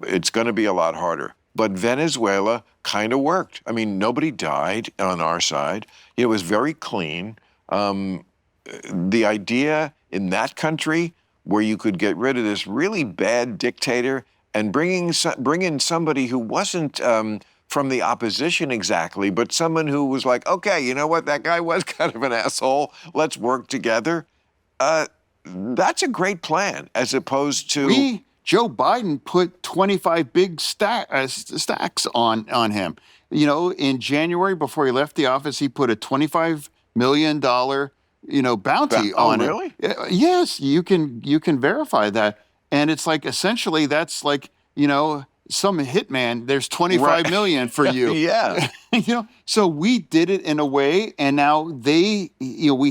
It's going to be a lot harder. But Venezuela kind of worked. I mean, nobody died on our side. It was very clean. The idea in that country where you could get rid of this really bad dictator and bring in somebody who wasn't from the opposition exactly, but someone who was like, okay, you know what, that guy was kind of an asshole. Let's work together. That's a great plan, as opposed to Joe Biden put 25 big stacks on him. In January before he left the office, he put a $25 million bounty on him. Really? Yes, you can verify that. And it's like, essentially, that's like, some hitman, there's 25 million for you. Yeah. So we did it in a way, and now we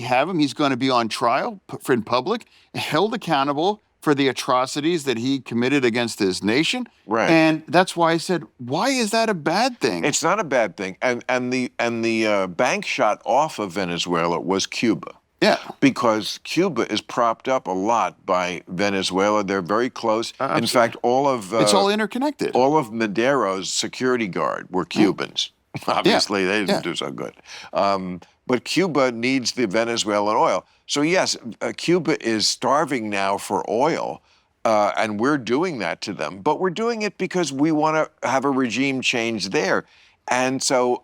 have him. He's going to be on trial in public, held accountable for the atrocities that he committed against his nation. Right. And that's why I said, why is that a bad thing? It's not a bad thing. And the bank shot off of Venezuela was Cuba. Yeah. Because Cuba is propped up a lot by Venezuela. They're very close. In fact, it's all interconnected. All of Maduro's security guard were Cubans. Obviously, they didn't do so good. But Cuba needs the Venezuelan oil. So yes, Cuba is starving now for oil, and we're doing that to them. But we're doing it because we want to have a regime change there. And so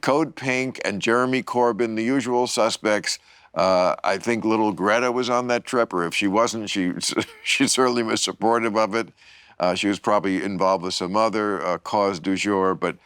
Code Pink and Jeremy Corbyn, the usual suspects. I think little Greta was on that trip, or if she wasn't, she certainly was supportive of it. She was probably involved with some other cause du jour, but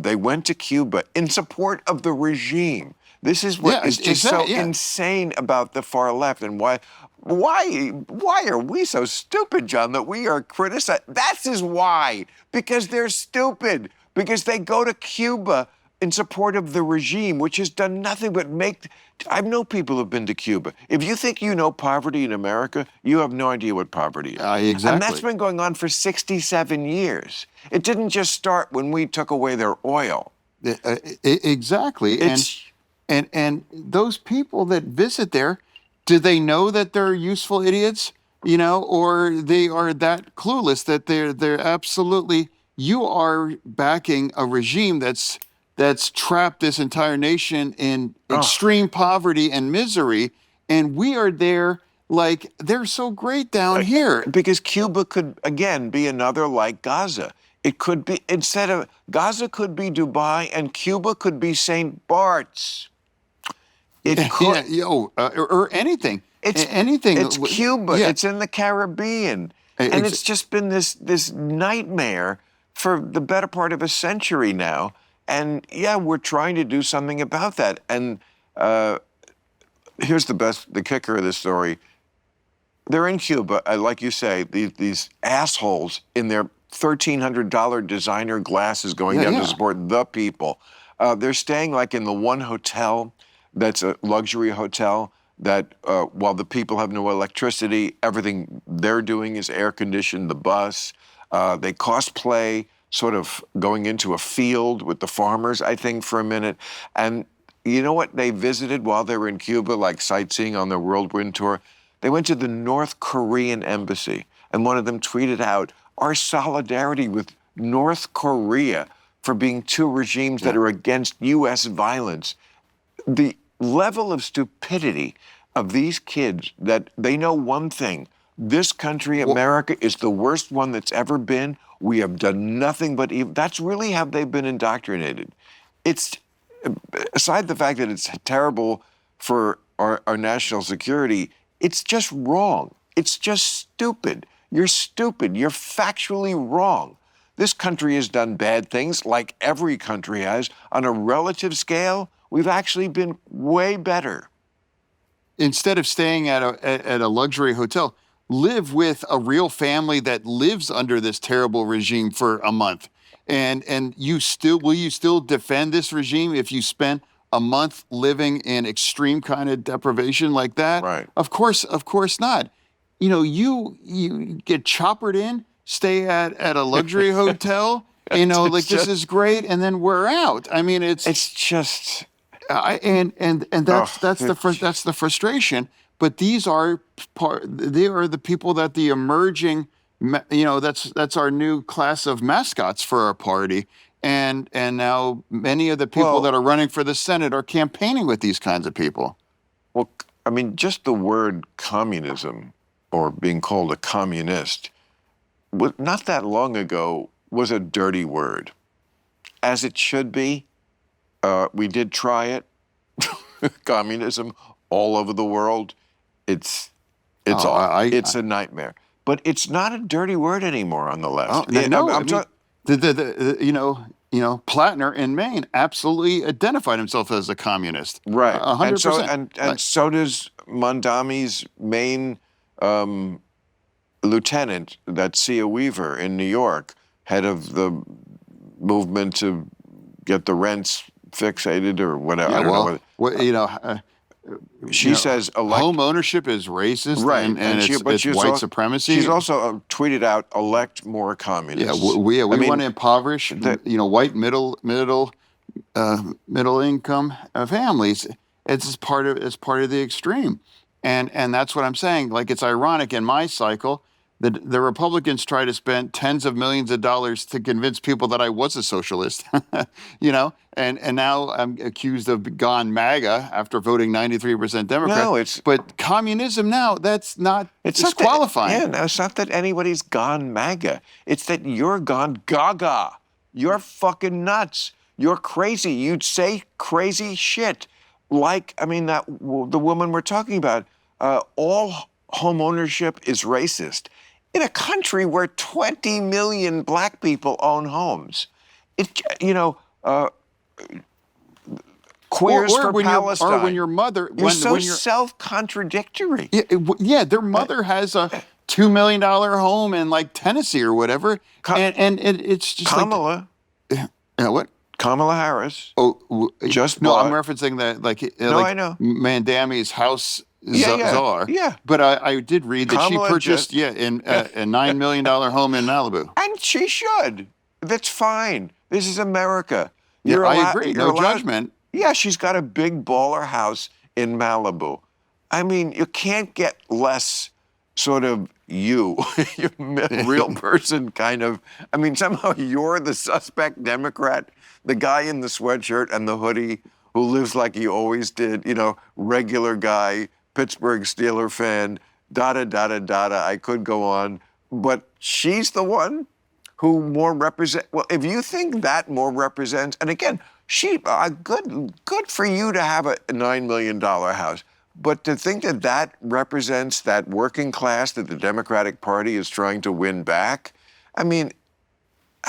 they went to Cuba in support of the regime. This is what is just so insane about the far left, and why are we so stupid, John, that we are criticized? That's is why, because they're stupid, because they go to Cuba in support of the regime, which has done nothing but make. I know people who've been to Cuba. If you think you know poverty in America, you have no idea what poverty is. Exactly. And that's been going on for 67 years. It didn't just start when we took away their oil. Exactly. And those people that visit there, do they know that they're useful idiots? You know, or they are that clueless that they're absolutely. You are backing a regime that's trapped this entire nation in extreme poverty and misery, and we are there like they're so great down here. Because Cuba could, again, be another like Gaza. It could be, instead of, Gaza could be Dubai and Cuba could be St. Bart's. It could. Or anything. Anything. It's Cuba. Yeah. It's in the Caribbean. And it's just been this nightmare for the better part of a century now. And yeah, we're trying to do something about that. And here's the kicker of this story. They're in Cuba, like you say, these assholes in their $1,300 designer glasses going down to support the people. They're staying like in the one hotel that's a luxury hotel that while the people have no electricity, everything they're doing is air conditioned, the bus. They cosplay, sort of going into a field with the farmers, I think, for a minute. And you know what they visited while they were in Cuba, like sightseeing on their whirlwind tour? They went to the North Korean embassy, and one of them tweeted out, our solidarity with North Korea for being two regimes that are against U.S. violence. The level of stupidity of these kids, that they know one thing: this country, America, is the worst one that's ever been. We have done nothing but evil. That's really how they've been indoctrinated. It's, aside the fact that it's terrible for our national security, it's just wrong. It's just stupid. You're stupid. You're factually wrong. This country has done bad things, like every country has. On a relative scale, we've actually been way better. Instead of staying at a luxury hotel, live with a real family that lives under this terrible regime for a month. And will you still defend this regime if you spent a month living in extreme kind of deprivation like that? Right. Of course not. You know, you get choppered in, stay at a luxury hotel, you know, like this is great, and then we're out. I mean, it's just and that's the frustration. But these are they are the people that the emerging, you know, that's our new class of mascots for our party. And now many of the people that are running for the Senate are campaigning with these kinds of people. Well, I mean, just the word communism, or being called a communist, not that long ago was a dirty word. As it should be. We did try it. Communism all over the world. It's a nightmare. But it's not a dirty word anymore on the left. Plattner in Maine absolutely identified himself as a communist. Right. 100%. And so does Mondami's Maine lieutenant, that Sia Weaver in New York, head of the movement to get the rents fixated or whatever. Yeah, she says home ownership is racist, right, and it's she's white supremacy. She's also tweeted out, elect more communists. Yeah, we want to impoverish, white middle income families. It's part of the extreme, and that's what I'm saying. Like, it's ironic in my cycle that the Republicans try to spend tens of millions of dollars to convince people that I was a socialist, and now I'm accused of gone MAGA after voting 93% Democrat. No, but communism now, that's not, it's disqualifying. No, it's not that anybody's gone MAGA. It's that you're gone gaga. You're fucking nuts. You're crazy. You'd say crazy shit. Like, the woman we're talking about, all home ownership is racist. In a country where 20 million black people own homes, queers for Palestine. Or when your mother, you're self-contradictory. Yeah, their mother has a $2 million home in like Tennessee or whatever, and it's just Kamala. What? Kamala Harris. Oh, just no, bought. I'm referencing that I know. Mandami's house. Czar. Yeah. But I did read that Kamala she purchased a $9 million home in Malibu. And she should. That's fine. This is America. Yeah, I agree. No judgment. Yeah, she's got a big baller house in Malibu. You can't get less sort of you, real person kind of. Somehow you're the suspect Democrat, the guy in the sweatshirt and the hoodie who lives like he always did, regular guy, Pittsburgh Steeler fan, I could go on. But she's the one who more represents. Well, if you think that more represents, and again, good for you to have a $9 million house. But to think that represents that working class that the Democratic Party is trying to win back, I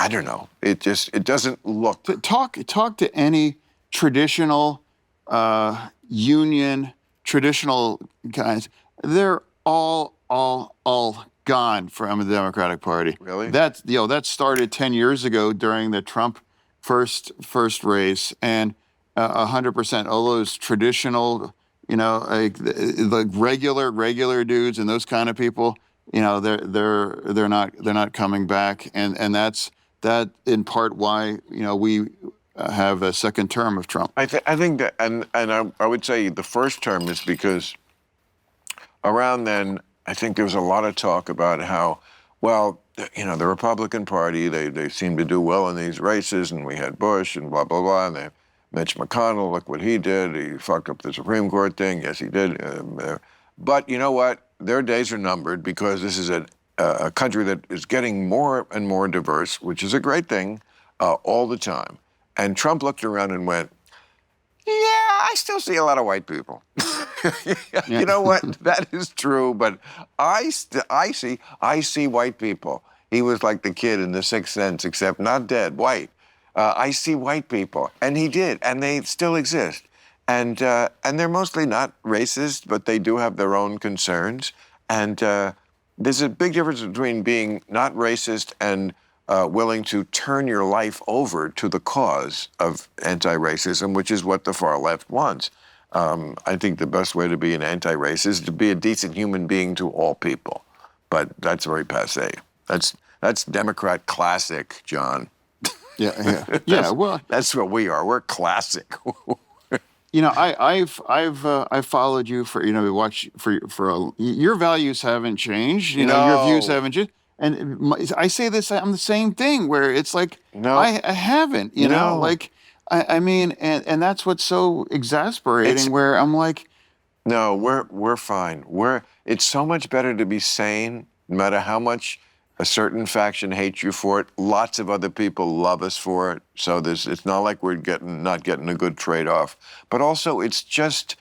don't know. It doesn't look. Talk to any traditional union, traditional guys. They're all gone from the Democratic Party. Really? That started 10 years ago during the Trump first race, and 100%. All those traditional, like the regular dudes and those kind of people, they're not coming back, and that's in part why we have a second term of Trump. I think that, and I would say the first term is because around then I think there was a lot of talk about how, well, the Republican Party, they seem to do well in these races, and we had Bush and blah, blah, blah, and Mitch McConnell, look what he did. He fucked up the Supreme Court thing. Yes, he did. But you know what? Their days are numbered, because this is a country that is getting more and more diverse, which is a great thing, all the time. And Trump looked around and went, yeah, I still see a lot of white people. You know what? That is true, but I see white people. He was like the kid in The Sixth Sense, except not dead, white. I see white people, and he did, and they still exist. And they're mostly not racist, but they do have their own concerns. And there's a big difference between being not racist and willing to turn your life over to the cause of anti-racism, which is what the far left wants. I think the best way to be an anti-racist is to be a decent human being to all people. But that's very passé. That's Democrat classic, John. Yeah. Well, that's what we are. We're classic. I've followed you for your values haven't changed. Your views haven't changed. And I say this, I'm the same thing, where it's like, no, I haven't, like, and that's what's so exasperating, where I'm like, no, we're fine. It's so much better to be sane, no matter how much a certain faction hates you for it. Lots of other people love us for it. So it's not like we're not getting a good trade-off. But also, you just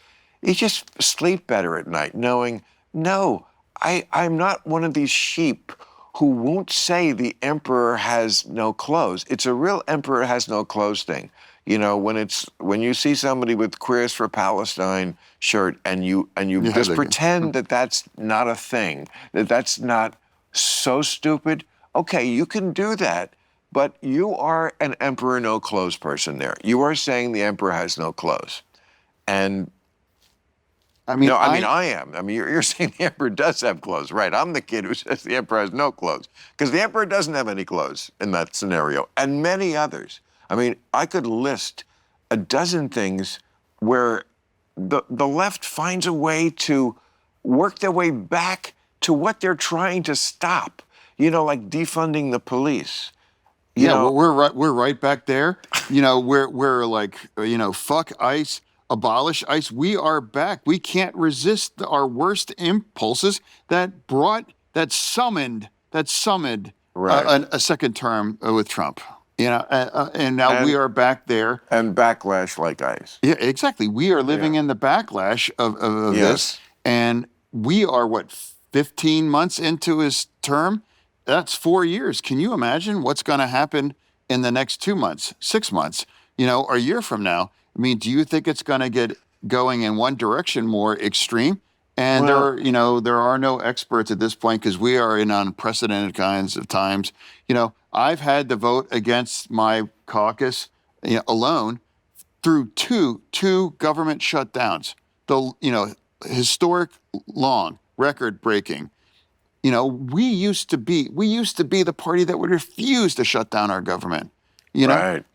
sleep better at night, knowing, no, I'm not one of these sheep who won't say the emperor has no clothes. It's a real emperor has no clothes thing. When you see somebody with Queers for Palestine shirt and you just pretend that that's not a thing, that's not so stupid. Okay, you can do that, but you are an emperor no clothes person there. You are saying the emperor has no clothes. And I mean, No, I am. I mean, you're saying the emperor does have clothes, right? I'm the kid who says the emperor has no clothes, because the emperor doesn't have any clothes in that scenario, and many others. I mean, I could list a dozen things where the left finds a way to work their way back to what they're trying to stop. You know, like defunding the police. Yeah, well, we're right back there. You know, we're like, you know, fuck ICE, abolish ICE. We are back. We can't resist our worst impulses that summoned Right. a second term with Trump. You know, and now we are back there. And backlash like ICE. Yeah, exactly. We are living in the backlash of this, Yes. and we are what 15 months into his term. That's 4 years. Can you imagine what's going to happen in the next 2 months, 6 months, you know, or a year from now? I mean, do you think it's going to get going in one direction more extreme? And there are no experts at this point because we are in unprecedented kinds of times. You know, I've had to vote against my caucus, you know, alone through two government shutdowns. The historic, long, record breaking. You know, we used to be the party that would refuse to shut down our government. Right.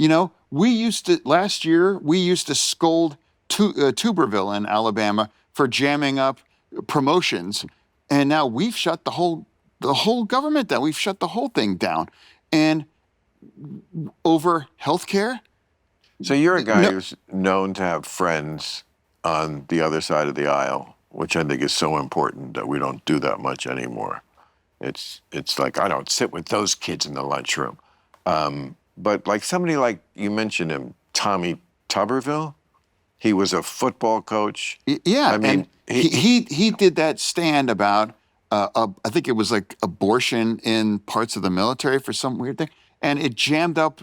Last year we used to scold Tuberville in Alabama for jamming up promotions, and now we've shut the whole government down. We've shut the whole thing down, and over healthcare. So you're a guy who's known to have friends on the other side of the aisle, which I think is so important that we don't do that much anymore. It's like I don't sit with those kids in the lunchroom. But like somebody like you mentioned him, Tommy Tuberville, he was a football coach. Yeah, I mean, and he did that stand about I think it was like abortion in parts of the military for some weird thing, and it jammed up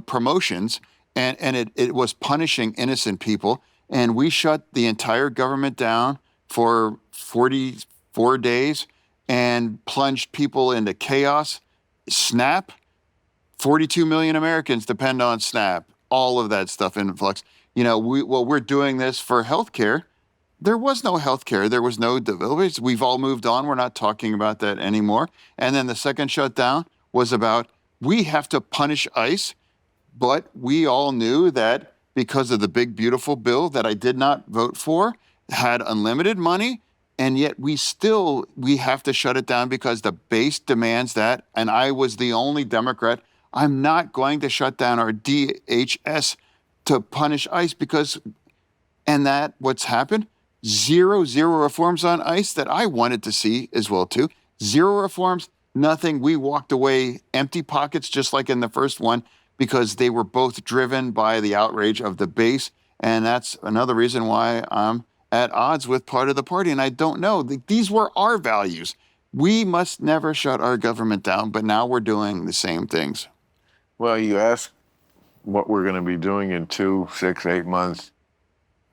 promotions, and it was punishing innocent people, and we shut the entire government down for 44 days and plunged people into chaos. SNAP, 42 million Americans depend on SNAP. All of that stuff in flux. You know, we're doing this for healthcare. There was no healthcare. There was no development. We've all moved on. We're not talking about that anymore. And then the second shutdown was about we have to punish ICE, but we all knew that because of the big, beautiful bill that I did not vote for, had unlimited money, and yet we have to shut it down because the base demands that. And I was the only Democrat. I'm not going to shut down our DHS to punish ICE and that what's happened, zero reforms on ICE that I wanted to see as well too. Zero reforms, nothing. We walked away empty pockets just like in the first one because they were both driven by the outrage of the base. And that's another reason why I'm at odds with part of the party. And I don't know. These were our values. We must never shut our government down, but now we're doing the same things. Well, you ask what we're going to be doing in 2, 6, 8 months.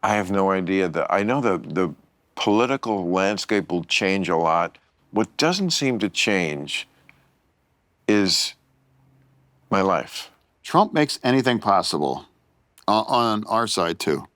I have no idea. I know the political landscape will change a lot. What doesn't seem to change is my life. Trump makes anything possible on our side too.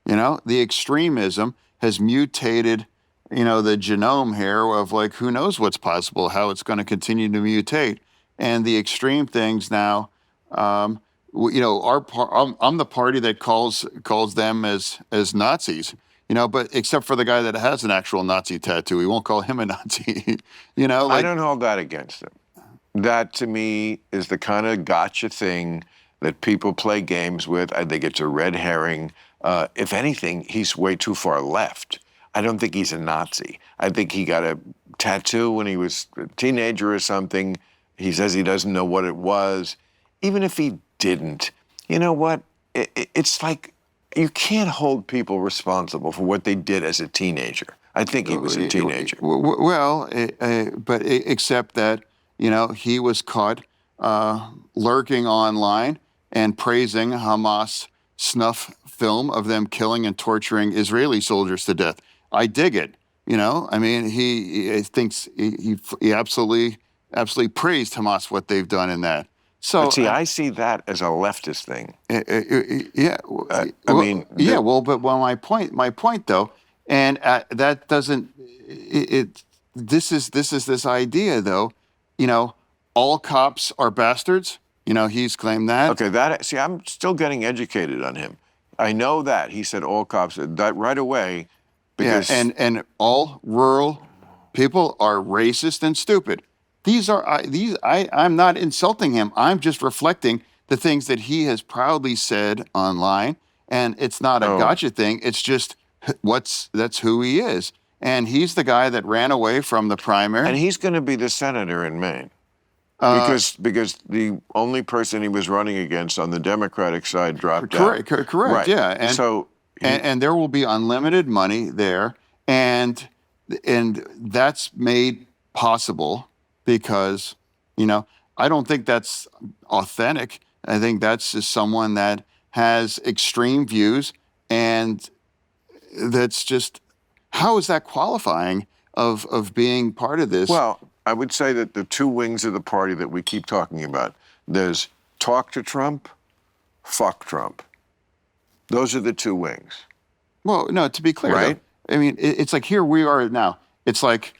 You know, the extremism has mutated, the genome here of like, who knows what's possible, how it's going to continue to mutate. And the extreme things now, I'm the party that calls them as Nazis, but except for the guy that has an actual Nazi tattoo, we won't call him a Nazi, I don't hold that against him. That to me is the kind of gotcha thing that people play games with. I think it's a red herring. If anything, he's way too far left. I don't think he's a Nazi. I think he got a tattoo when he was a teenager or something. He says he doesn't know what it was. Even if he didn't, you know what? It's like you can't hold people responsible for what they did as a teenager. I think he was a teenager. Well, but except that, he was caught lurking online and praising Hamas snuff film of them killing and torturing Israeli soldiers to death. I dig it. I mean, he thinks he absolutely praised Hamas, what they've done in that. So, but see, I see that as a leftist thing. Yeah. But my point though And that doesn't. This is this idea though. All cops are bastards. He's claimed that. Okay, see, I'm still getting educated on him. I know that he said all cops that right away. Because and all rural people are racist and stupid. I'm not insulting him. I'm just reflecting the things that he has proudly said online, and it's not a gotcha thing. It's just that's who he is, and he's the guy that ran away from the primary. And he's going to be the senator in Maine. Because the only person he was running against on the Democratic side dropped out. Correct. Right. Yeah. And so and there will be unlimited money there, and that's made possible because I don't think that's authentic. I think that's just someone that has extreme views, and that's just how is that qualifying of being part of this? Well, I would say that the two wings of the party that we keep talking about, there's talk to Trump, fuck Trump. Those are the two wings. Well, no, to be clear, right? though, I mean, it's like here we are now. It's like,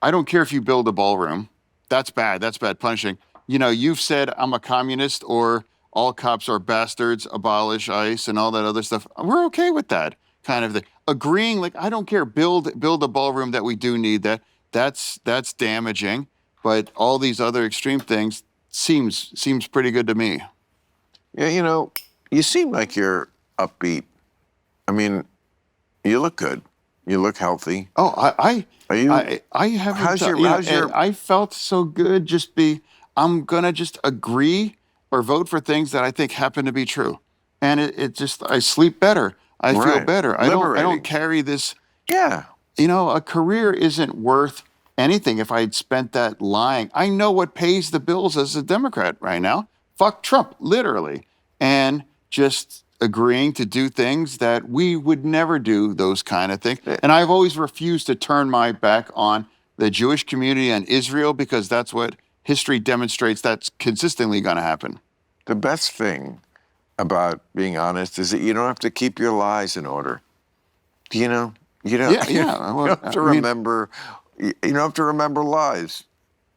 I don't care if you build a ballroom. That's bad. That's bad punishing. You've said I'm a communist or all cops are bastards, abolish ICE and all that other stuff. We're okay with that kind of thing. Agreeing, like, I don't care, build a ballroom that we do need that. That's damaging. But all these other extreme things seems pretty good to me. Yeah, you seem like you're upbeat. I mean, you look good. You look healthy. Oh, I haven't. How's your? I felt so good. I'm gonna just agree or vote for things that I think happen to be true, and I sleep better. I feel better. I don't carry this. Yeah. A career isn't worth anything if I'd spent that lying. I know what pays the bills as a Democrat right now. Fuck Trump, literally. And just agreeing to do things that we would never do, those kind of things. And I've always refused to turn my back on the Jewish community and Israel because that's what history demonstrates that's consistently going to happen. The best thing about being honest is that you don't have to keep your lies in order. You don't. Yeah. You don't have to remember. You don't have to remember lies.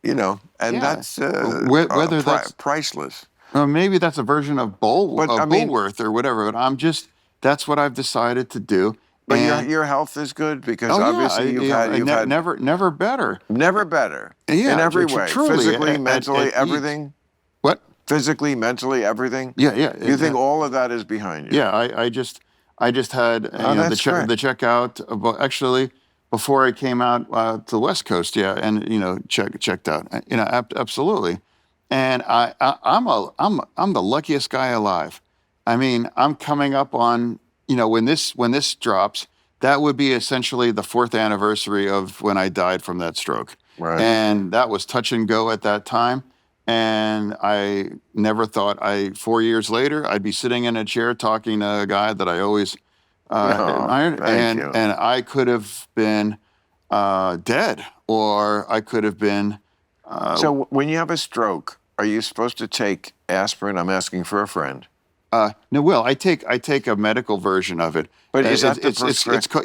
And that's whether that's priceless. Maybe that's a version of Bullworth or whatever. But that's what I've decided to do. But your health is good because obviously you've had never better. Never better. Yeah, in every way. Truly, physically, mentally, everything. What? Physically, mentally, everying. Yeah. You think all of that is behind you? Yeah, I just had the checkout. Actually, before I came out to the West Coast, and checked out. Absolutely. And I'm the luckiest guy alive. I mean, I'm coming up on when this drops, that would be essentially the 4th anniversary of when I died from that stroke. Right. And that was touch and go at that time. And I never thought 4 years later I'd be sitting in a chair talking to a guy that I always admired, and I could have been dead, or I could have been. So when you have a stroke, are you supposed to take aspirin? I'm asking for a friend. No, Will, I take a medical version of it. But is that the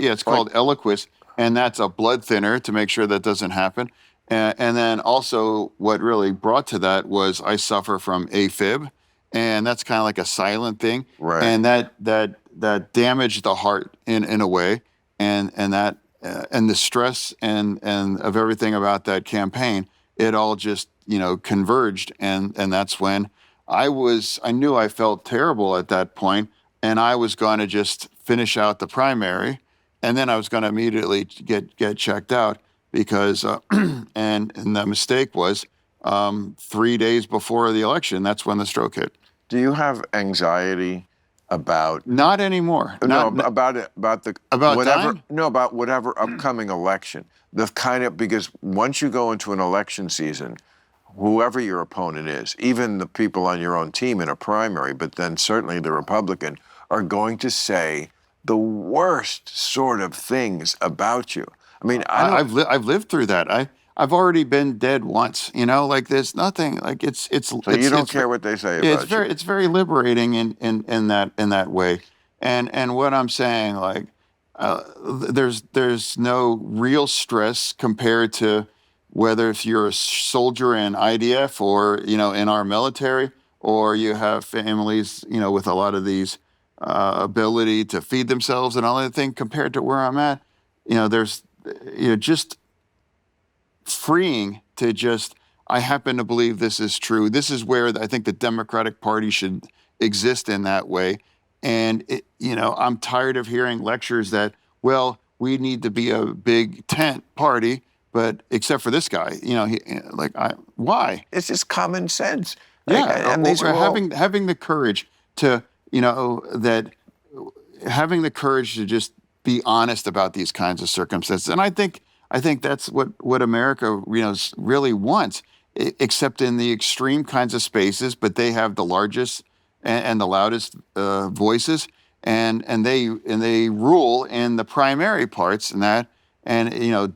it's called Eliquis, and that's a blood thinner to make sure that doesn't happen. And then also what really brought to that was I suffer from AFib, and that's kind of like a silent thing. Right. And that damaged the heart in a way, and that and the stress and of everything about that campaign, it all just converged, and that's when I knew I felt terrible at that point, and I was going to just finish out the primary, and then I was going to immediately get checked out because and the mistake was 3 days before the election. That's when the stroke hit. Do you have anxiety about? Not anymore. About whatever. Dying? No, about whatever upcoming election. Because once you go into an election season, whoever your opponent is, even the people on your own team in a primary, but then certainly the Republican, are going to say the worst sort of things about you. I mean, I've lived through that. I've already been dead once. Like there's nothing. Like it's. So you don't care what they say about you. It's very liberating in that way. And what I'm saying, like, there's no real stress compared to whether if you're a soldier in IDF or in our military, or you have families with a lot of these ability to feed themselves and all that thing. Compared to where I'm at, there's just freeing to just, I happen to believe this is true. This is where I think the Democratic Party should exist in that way. And I'm tired of hearing lectures that, well, we need to be a big tent party, but except for this guy, why? It's just common sense. Yeah, and these are having the courage to, having the courage to just be honest about these kinds of circumstances. And I think that's what America, really wants, except in the extreme kinds of spaces. But they have the largest and the loudest voices, and they rule in the primary parts and that, and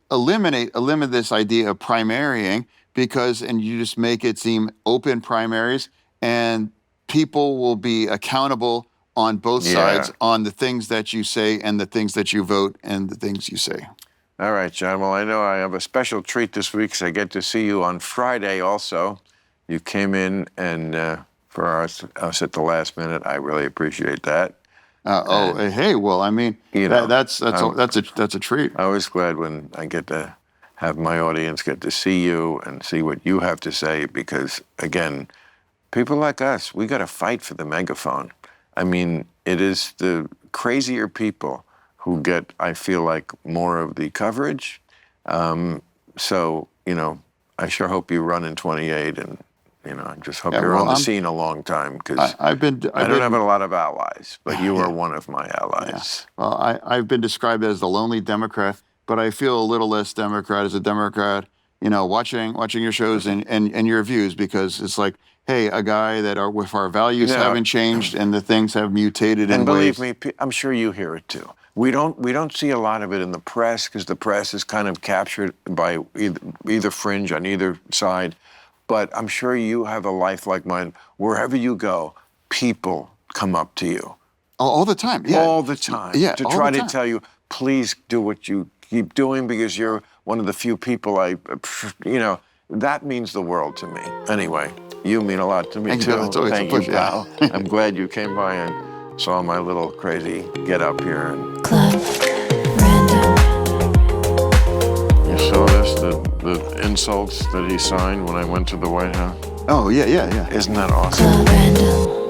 eliminate this idea of primarying, and you just make it seem open primaries, and people will be accountable on both sides on the things that you say and the things that you vote and the things you say. All right, John. Well, I know I have a special treat this week because I get to see you on Friday also. You came in and for us at the last minute. I really appreciate that. Hey, well, I mean, that's a treat. I always glad when I get to have my audience get to see you and see what you have to say, because again, people like us, we got to fight for the megaphone. I mean, it is the crazier people who get, I feel like, more of the coverage. So, I sure hope you run in 28, and I just hope you're on the scene a long time, because I don't have a lot of allies, but you are one of my allies. Yeah. Well, I've been described as the lonely Democrat, but I feel a little less Democrat as a Democrat, watching your shows and your views, because it's like, hey, a guy that with our values haven't changed and the things have mutated in ways. And believe me, I'm sure you hear it too. We don't see a lot of it in the press, because the press is kind of captured by either fringe on either side. But I'm sure you have a life like mine. Wherever you go, people come up to you. All the time. Yeah. All the time. Yeah. To try to tell you, please do what you keep doing, because you're one of the few people that means the world to me. Anyway, you mean a lot to me too. Thank you, pal. I'm glad you came by and saw my little crazy get up here. Club Random. You saw this, the insults that he signed when I went to the White House? Oh, yeah. Isn't that awesome? Club Random.